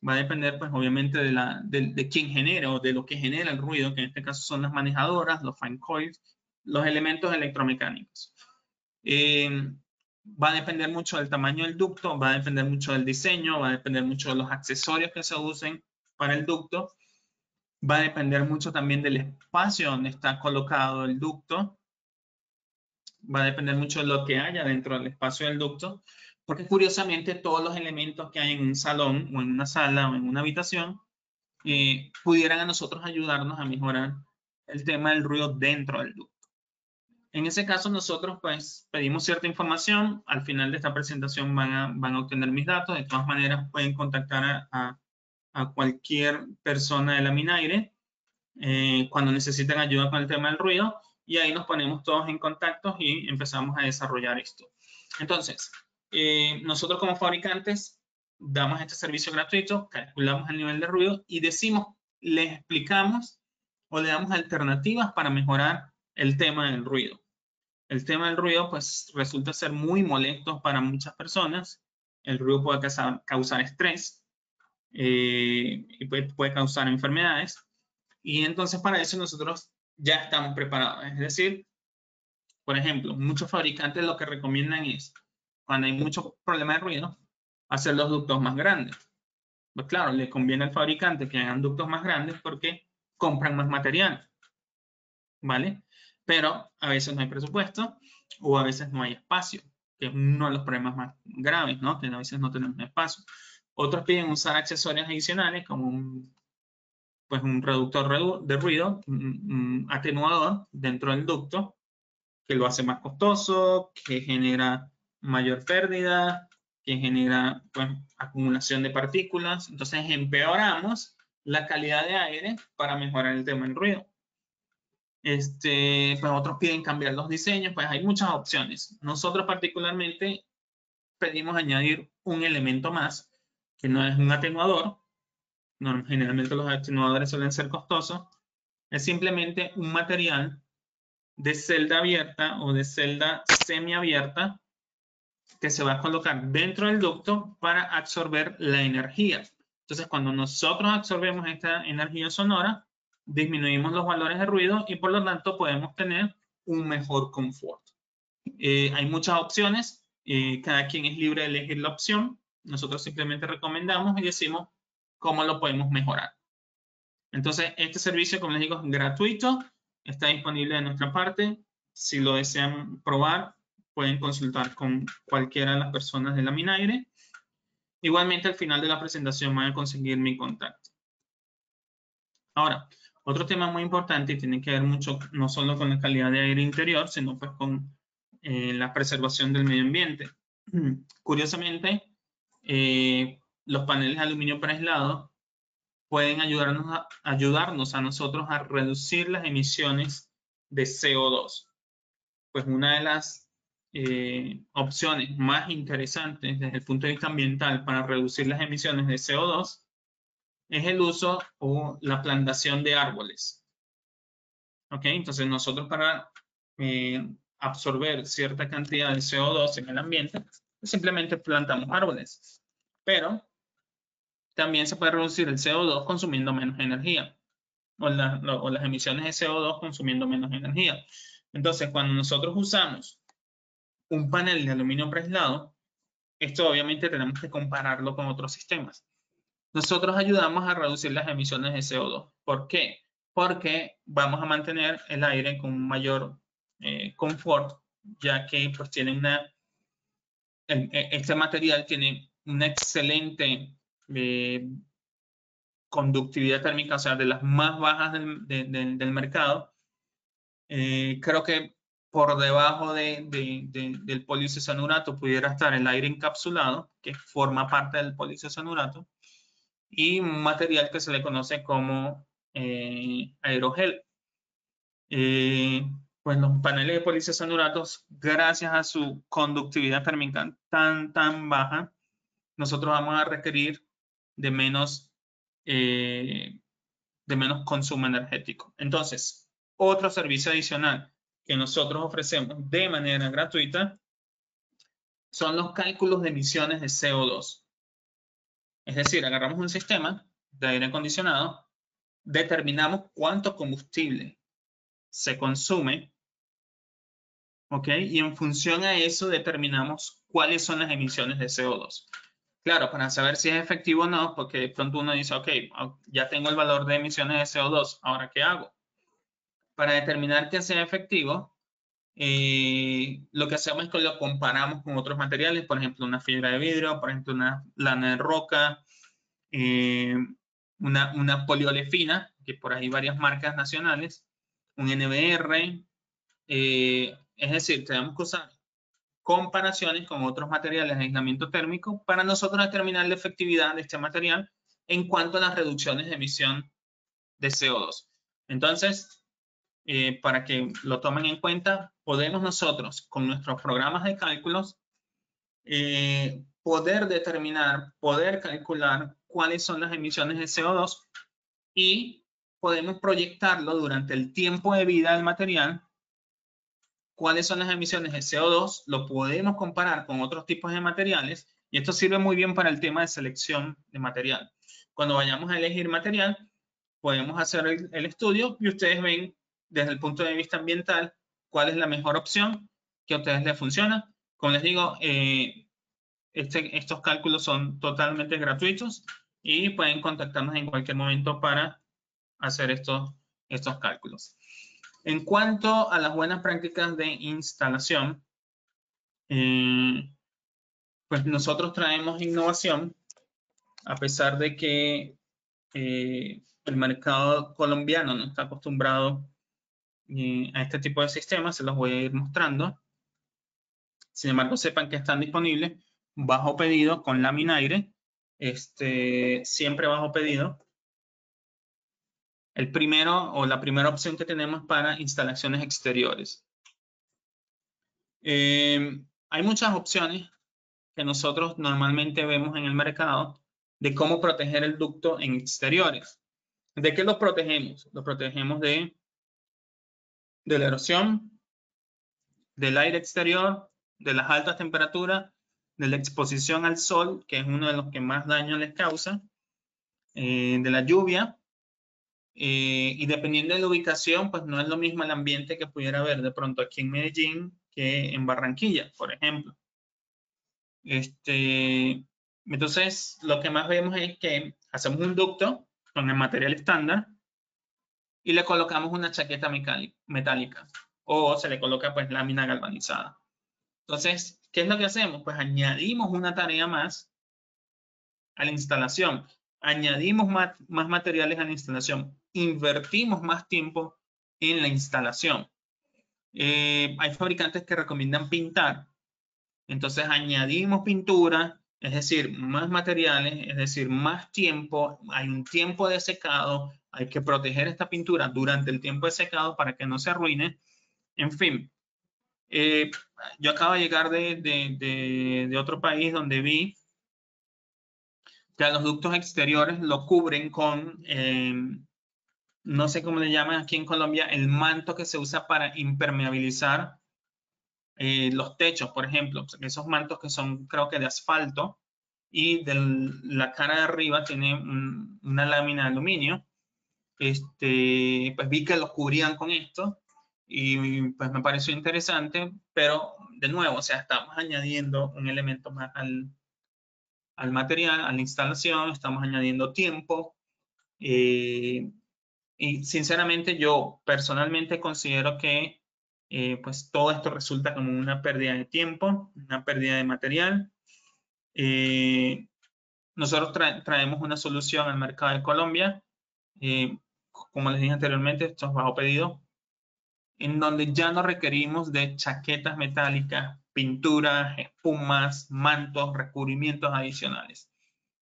Va a depender, pues, obviamente de quién genera o de lo que genera el ruido, que en este caso son las manejadoras, los fine coils, los elementos electromecánicos. Va a depender mucho del tamaño del ducto, va a depender mucho del diseño, va a depender mucho de los accesorios que se usen para el ducto, va a depender mucho también del espacio donde está colocado el ducto, va a depender mucho de lo que haya dentro del espacio del ducto, porque curiosamente todos los elementos que hay en un salón o en una sala o en una habitación pudieran a nosotros ayudarnos a mejorar el tema del ruido dentro del ducto. En ese caso, nosotros pues pedimos cierta información. Al final de esta presentación van a obtener mis datos. De todas maneras, pueden contactar a cualquier persona de la Minaire cuando necesiten ayuda con el tema del ruido, y ahí nos ponemos todos en contacto y empezamos a desarrollar esto. Entonces, nosotros como fabricantes damos este servicio gratuito, calculamos el nivel de ruido y decimos, les explicamos o le damos alternativas para mejorar el tema del ruido. El tema del ruido pues resulta ser muy molesto para muchas personas. El ruido puede causar estrés y puede causar enfermedades. Y entonces para eso nosotros ya estamos preparados. Es decir, por ejemplo, muchos fabricantes lo que recomiendan es, cuando hay mucho problema de ruido, hacer los ductos más grandes. Pues claro, le conviene al fabricante que hagan ductos más grandes porque compran más material, ¿vale? Pero a veces no hay presupuesto o a veces no hay espacio, que es uno de los problemas más graves, ¿no? Que a veces no tenemos espacio. Otros piden usar accesorios adicionales como un reductor de ruido, un atenuador dentro del ducto, que lo hace más costoso, que genera mayor pérdida, que genera pues, acumulación de partículas. Entonces empeoramos la calidad de aire para mejorar el tema del ruido. Pues otros piden cambiar los diseños, pues hay muchas opciones. Nosotros particularmente pedimos añadir un elemento más, que no es un atenuador. Generalmente los atenuadores suelen ser costosos. Es simplemente un material de celda abierta o de celda semiabierta que se va a colocar dentro del ducto para absorber la energía. Entonces, cuando nosotros absorbemos esta energía sonora, disminuimos los valores de ruido y por lo tanto podemos tener un mejor confort. Hay muchas opciones, cada quien es libre de elegir la opción. Nosotros simplemente recomendamos y decimos cómo lo podemos mejorar. Entonces, este servicio, como les digo, es gratuito, está disponible de nuestra parte. Si lo desean probar, pueden consultar con cualquiera de las personas de la Minaire. Igualmente, al final de la presentación van a conseguir mi contacto. Ahora, otro tema muy importante y tiene que ver mucho no solo con la calidad de aire interior, sino pues con la preservación del medio ambiente. Curiosamente, los paneles de aluminio preaislado pueden ayudarnos a nosotros a reducir las emisiones de CO2. Pues una de las opciones más interesantes desde el punto de vista ambiental para reducir las emisiones de CO2 es el uso o la plantación de árboles. ¿Ok? Entonces nosotros para absorber cierta cantidad de CO2 en el ambiente, simplemente plantamos árboles. Pero también se puede reducir el CO2 consumiendo menos energía o las emisiones de CO2 consumiendo menos energía. Entonces, cuando nosotros usamos un panel de aluminio preaislado, esto obviamente tenemos que compararlo con otros sistemas. Nosotros ayudamos a reducir las emisiones de CO2. ¿Por qué? Porque vamos a mantener el aire con un mayor confort, ya que pues, este material tiene una excelente conductividad térmica, o sea, de las más bajas del mercado. Creo que por debajo del poliisocianurato pudiera estar el aire encapsulado, que forma parte del poliisocianurato, y un material que se le conoce como aerogel. Pues los paneles de poliisocianuratos, gracias a su conductividad térmica tan baja, nosotros vamos a requerir de menos consumo energético. Entonces, otro servicio adicional que nosotros ofrecemos de manera gratuita son los cálculos de emisiones de CO2. Es decir, agarramos un sistema de aire acondicionado, determinamos cuánto combustible se consume, ¿ok? Y en función a eso determinamos cuáles son las emisiones de CO2. Claro, para saber si es efectivo o no, porque de pronto uno dice, ok, ya tengo el valor de emisiones de CO2, ¿ahora qué hago? Para determinar que sea efectivo, lo que hacemos es que lo comparamos con otros materiales, por ejemplo, una fibra de vidrio, por ejemplo, una lana de roca, una poliolefina, que por ahí varias marcas nacionales, un NBR, Es decir, tenemos que usar comparaciones con otros materiales de aislamiento térmico para nosotros determinar la efectividad de este material en cuanto a las reducciones de emisión de CO2. Entonces, para que lo tomen en cuenta, podemos nosotros, con nuestros programas de cálculos, poder determinar, poder calcular cuáles son las emisiones de CO2 y podemos proyectarlo durante el tiempo de vida del material. ¿Cuáles son las emisiones de CO2? Lo podemos comparar con otros tipos de materiales y esto sirve muy bien para el tema de selección de material. Cuando vayamos a elegir material, podemos hacer el estudio y ustedes ven desde el punto de vista ambiental cuál es la mejor opción que a ustedes les funciona. Como les digo, estos cálculos son totalmente gratuitos y pueden contactarnos en cualquier momento para hacer estos cálculos. En cuanto a las buenas prácticas de instalación, pues nosotros traemos innovación, a pesar de que el mercado colombiano no está acostumbrado a este tipo de sistemas, se los voy a ir mostrando. Sin embargo, sepan que están disponibles bajo pedido con Laminaire, siempre bajo pedido. El primero o la primera opción que tenemos para instalaciones exteriores. Hay muchas opciones que nosotros normalmente vemos en el mercado de cómo proteger el ducto en exteriores. ¿De qué lo protegemos? Lo protegemos de la erosión, del aire exterior, de las altas temperaturas, de la exposición al sol, que es uno de los que más daño les causa, de la lluvia, y dependiendo de la ubicación, pues no es lo mismo el ambiente que pudiera haber de pronto aquí en Medellín que en Barranquilla, por ejemplo. Entonces, lo que más vemos es que hacemos un ducto con el material estándar y le colocamos una chaqueta metálica o se le coloca pues lámina galvanizada. Entonces, ¿qué es lo que hacemos? Pues añadimos una tarea más a la instalación, añadimos más materiales a la instalación, invertimos más tiempo en la instalación. Hay fabricantes que recomiendan pintar, entonces añadimos pintura, es decir, más materiales, es decir, más tiempo, hay un tiempo de secado, hay que proteger esta pintura durante el tiempo de secado para que no se arruine, en fin. Yo acabo de llegar de otro país donde vi que a los ductos exteriores lo cubren con, no sé cómo le llaman aquí en Colombia, el manto que se usa para impermeabilizar los techos, por ejemplo. Esos mantos que son, creo que de asfalto, y de la cara de arriba tiene una lámina de aluminio. Pues vi que los cubrían con esto y pues me pareció interesante, pero de nuevo, o sea, estamos añadiendo un elemento más al material, a la instalación, estamos añadiendo tiempo. Y sinceramente yo personalmente considero que pues todo esto resulta como una pérdida de tiempo, una pérdida de material. Nosotros traemos una solución al mercado de Colombia, como les dije anteriormente, esto es bajo pedido, en donde ya no requerimos de chaquetas metálicas, pinturas, espumas, mantos, recubrimientos adicionales.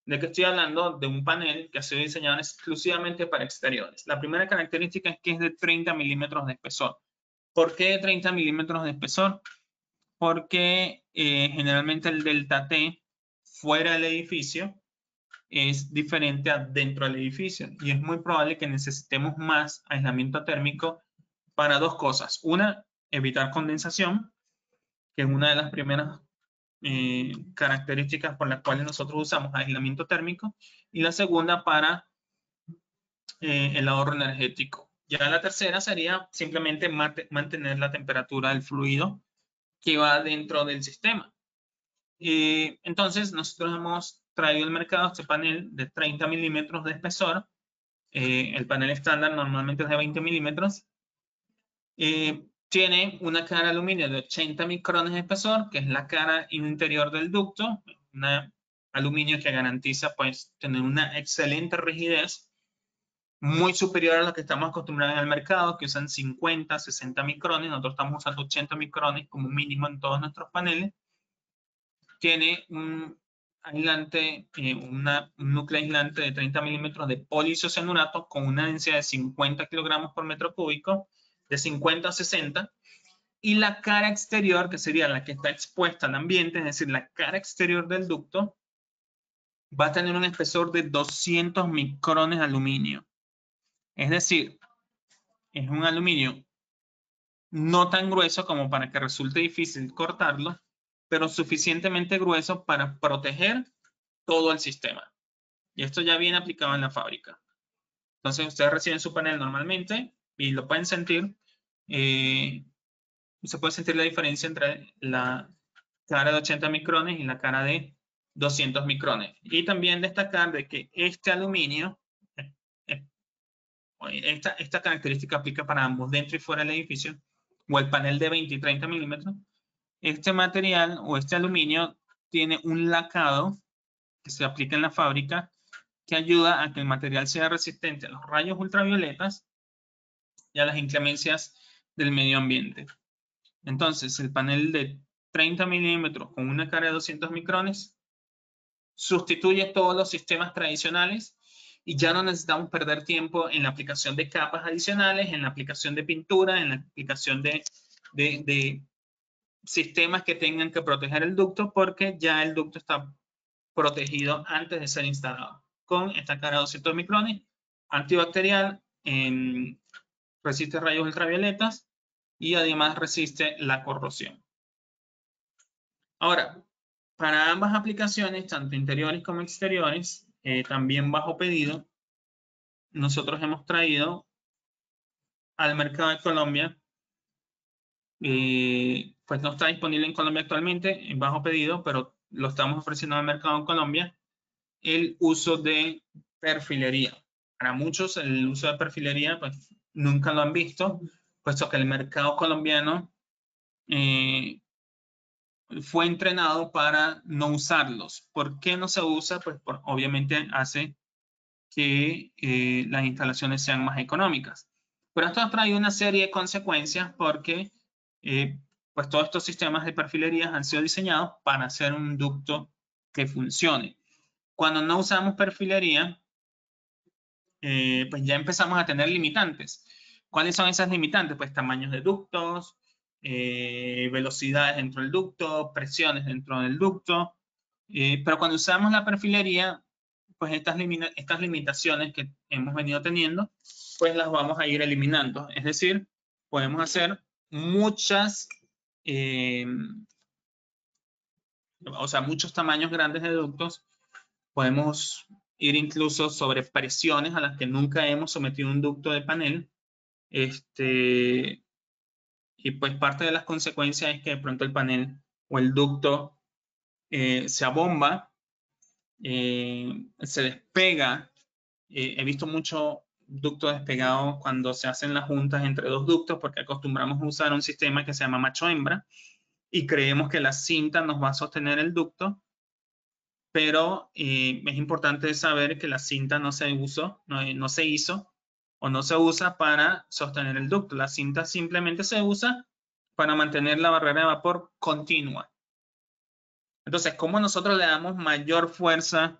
¿De qué estoy hablando? De un panel que ha sido diseñado exclusivamente para exteriores. La primera característica es que es de 30 milímetros de espesor. ¿Por qué 30 milímetros de espesor? Porque generalmente el delta T fuera del edificio es diferente a dentro del edificio y es muy probable que necesitemos más aislamiento térmico para dos cosas. Una, evitar condensación, que es una de las primeras características por las cuales nosotros usamos aislamiento térmico, y la segunda para el ahorro energético. Ya la tercera sería simplemente mantener la temperatura del fluido que va dentro del sistema. Entonces nosotros hemos traído al mercado este panel de 30 milímetros de espesor. El panel estándar normalmente es de 20 milímetros. Tiene una cara de aluminio de 80 micrones de espesor, que es la cara interior del ducto, un aluminio que garantiza pues tener una excelente rigidez. muy superior a lo que estamos acostumbrados en el mercado, que usan 50, 60 micrones. Nosotros estamos usando 80 micrones como mínimo en todos nuestros paneles. Tiene un aislante, un núcleo aislante de 30 milímetros de poliisocianurato con una densidad de 50 kilogramos por metro cúbico, de 50 a 60. Y la cara exterior, que sería la que está expuesta al ambiente, es decir, la cara exterior del ducto, va a tener un espesor de 200 micrones de aluminio. Es decir, es un aluminio no tan grueso como para que resulte difícil cortarlo, pero suficientemente grueso para proteger todo el sistema. Y esto ya viene aplicado en la fábrica. Entonces, ustedes reciben su panel normalmente y lo pueden sentir. Se puede sentir la diferencia entre la cara de 80 micrones y la cara de 200 micrones. Y también destacar de que este aluminio, esta característica aplica para ambos, dentro y fuera del edificio, o el panel de 20 y 30 milímetros. Este material o este aluminio tiene un lacado que se aplica en la fábrica que ayuda a que el material sea resistente a los rayos ultravioletas y a las inclemencias del medio ambiente. Entonces, el panel de 30 milímetros con una cara de 200 micrones sustituye todos los sistemas tradicionales y ya no necesitamos perder tiempo en la aplicación de capas adicionales, en la aplicación de pintura, en la aplicación de sistemas que tengan que proteger el ducto, porque ya el ducto está protegido antes de ser instalado. Con esta cara de 200 micrones, antibacterial, resiste rayos ultravioletas y además resiste la corrosión. Ahora, para ambas aplicaciones, tanto interiores como exteriores, también bajo pedido, nosotros hemos traído al mercado de Colombia, pues no está disponible en Colombia actualmente, en bajo pedido, pero lo estamos ofreciendo al mercado en Colombia, el uso de perfilería. Para muchos, el uso de perfilería, pues nunca lo han visto, puesto que el mercado colombiano fue entrenado para no usarlos. ¿Por qué no se usa? Pues obviamente hace que las instalaciones sean más económicas. Pero esto ha traído una serie de consecuencias porque pues todos estos sistemas de perfilería han sido diseñados para hacer un ducto que funcione. Cuando no usamos perfilería, pues ya empezamos a tener limitantes. ¿Cuáles son esas limitantes? Pues tamaños de ductos, velocidades dentro del ducto, presiones dentro del ducto. Pero cuando usamos la perfilería, pues estas limitaciones que hemos venido teniendo, pues las vamos a ir eliminando. Es decir, podemos hacer muchos tamaños grandes de ductos. Podemos ir incluso sobre presiones a las que nunca hemos sometido un ducto de panel. Y pues parte de las consecuencias es que de pronto el panel o el ducto se abomba, se despega. He visto mucho ducto despegado cuando se hacen las juntas entre dos ductos porque acostumbramos a usar un sistema que se llama macho-hembra y creemos que la cinta nos va a sostener el ducto, pero es importante saber que la cinta no se hizo o no se usa para sostener el ducto. La cinta simplemente se usa para mantener la barrera de vapor continua. Entonces, ¿cómo nosotros le damos mayor fuerza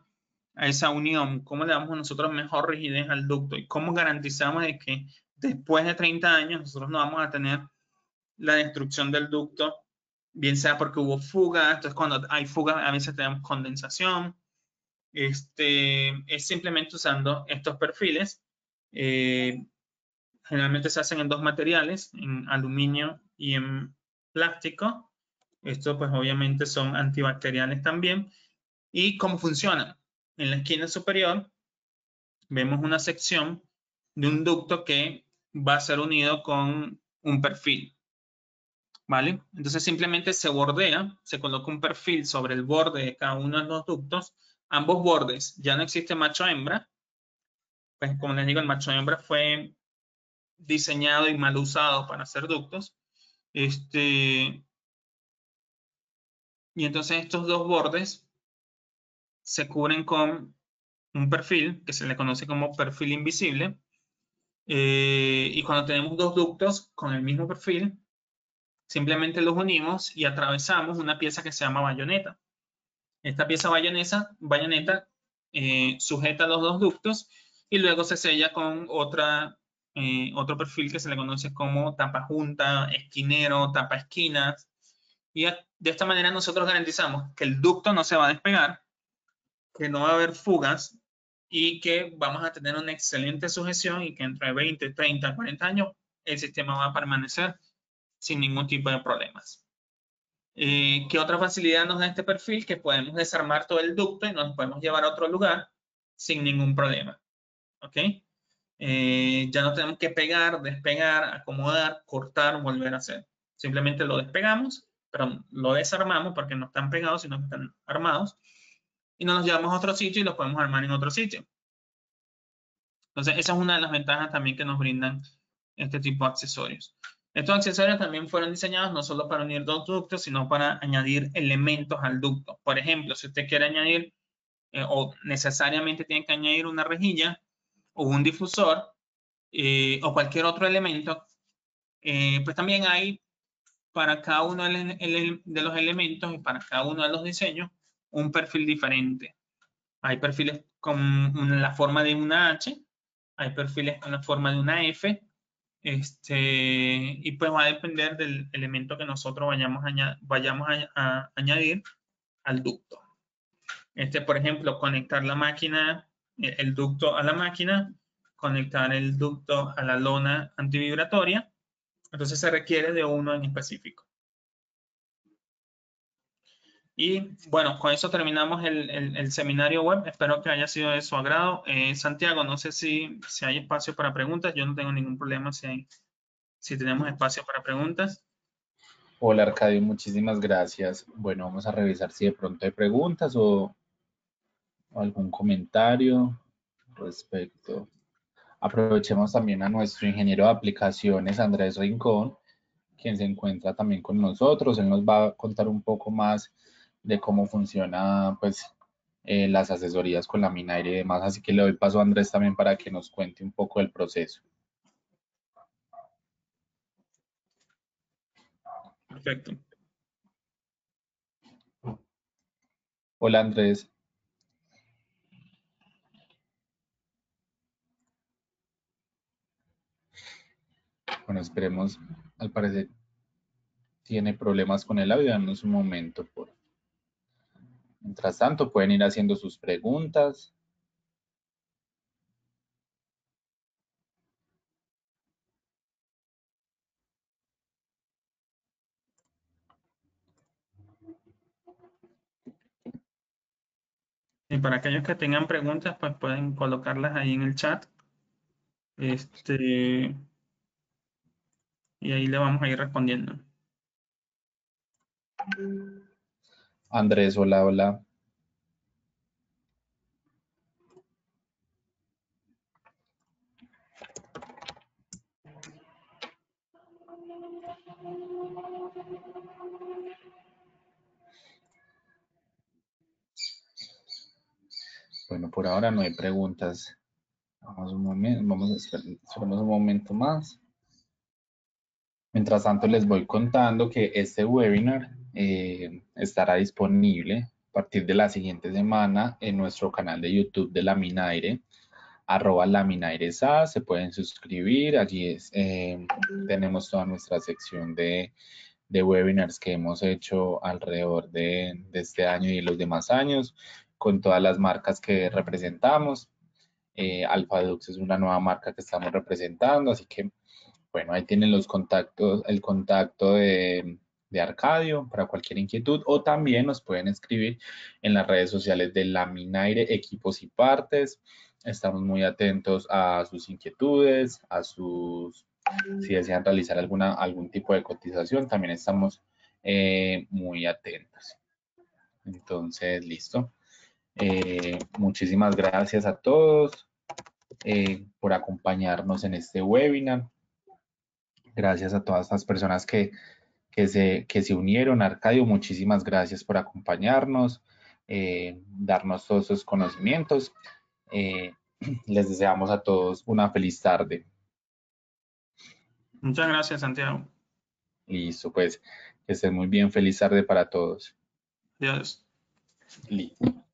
a esa unión? ¿Cómo le damos nosotros mejor rigidez al ducto? ¿Y cómo garantizamos de que después de 30 años nosotros no vamos a tener la destrucción del ducto? Bien sea porque hubo fuga, entonces cuando hay fuga a veces tenemos condensación. Es simplemente usando estos perfiles. Generalmente se hacen en dos materiales, en aluminio y en plástico. Estos pues obviamente son antibacteriales también. ¿Y cómo funcionan? En la esquina superior vemos una sección de un ducto que va a ser unido con un perfil. ¿Vale? Entonces simplemente se bordea, se coloca un perfil sobre el borde de cada uno de los ductos. Ambos bordes, ya no existe macho-hembra. Pues como les digo, el macho-hembra fue diseñado y mal usado para hacer ductos. Y entonces estos dos bordes se cubren con un perfil que se le conoce como perfil invisible, Y cuando tenemos dos ductos con el mismo perfil, simplemente los unimos y atravesamos una pieza que se llama bayoneta. Esta pieza bayoneta sujeta los dos ductos y luego se sella con otro perfil que se le conoce como tapa junta, esquinero, tapa esquinas. Y de esta manera nosotros garantizamos que el ducto no se va a despegar, que no va a haber fugas y que vamos a tener una excelente sujeción y que entre 20, 30, 40 años el sistema va a permanecer sin ningún tipo de problemas. ¿Qué otra facilidad nos da este perfil? Que podemos desarmar todo el ducto y nos podemos llevar a otro lugar sin ningún problema. ¿Ok? Ya no tenemos que pegar, despegar, acomodar, cortar, volver a hacer. Simplemente lo despegamos, pero lo desarmamos porque no están pegados, sino que están armados. Y nos los llevamos a otro sitio y los podemos armar en otro sitio. Entonces, esa es una de las ventajas también que nos brindan este tipo de accesorios. Estos accesorios también fueron diseñados no solo para unir dos ductos, sino para añadir elementos al ducto. Por ejemplo, si usted quiere añadir o necesariamente tiene que añadir una rejilla o un difusor o cualquier otro elemento, pues también hay para cada uno de los elementos y para cada uno de los diseños un perfil diferente. Hay perfiles con la forma de una H, hay perfiles con la forma de una F, y pues va a depender del elemento que nosotros vayamos a añadir al ducto. Por ejemplo, conectar la máquina, el ducto a la máquina, conectar el ducto a la lona antivibratoria. Entonces se requiere de uno en específico. Y bueno, con eso terminamos el seminario web. Espero que haya sido de su agrado. Santiago, no sé si hay espacio para preguntas. Yo no tengo ningún problema si tenemos espacio para preguntas. Hola Arcadio, muchísimas gracias. Bueno, vamos a revisar si de pronto hay preguntas o algún comentario respecto. Aprovechemos también a nuestro ingeniero de aplicaciones, Andrés Rincón, quien se encuentra también con nosotros. Él nos va a contar un poco más de cómo funciona pues las asesorías con la Minaire y demás. Así que le doy paso a Andrés también para que nos cuente un poco del proceso. Perfecto. Hola Andrés. Bueno, esperemos. Al parecer tiene problemas con el audio. Danos un momento. Mientras tanto, pueden ir haciendo sus preguntas. Y para aquellos que tengan preguntas, pues pueden colocarlas ahí en el chat. Y ahí le vamos a ir respondiendo. Andrés, hola, hola. Bueno, por ahora no hay preguntas. Vamos un momento, vamos a esperar, esperemos un momento más. Mientras tanto, les voy contando que este webinar estará disponible a partir de la siguiente semana en nuestro canal de YouTube de Laminaire, @LaminaireSA. Se pueden suscribir, allí tenemos toda nuestra sección de webinars que hemos hecho alrededor de este año y los demás años, con todas las marcas que representamos. Alphadux es una nueva marca que estamos representando, así que bueno, ahí tienen los contactos, el contacto de Arcadio para cualquier inquietud, o también nos pueden escribir en las redes sociales de Laminaire Equipos y Partes. Estamos muy atentos a sus inquietudes, si desean realizar algún tipo de cotización, también estamos muy atentos. Entonces, listo. Muchísimas gracias a todos por acompañarnos en este webinar. Gracias a todas estas personas que se unieron. Arcadio, muchísimas gracias por acompañarnos, darnos todos esos conocimientos. Les deseamos a todos una feliz tarde. Muchas gracias, Santiago. Listo, pues que estén muy bien. Feliz tarde para todos. Adiós. Listo.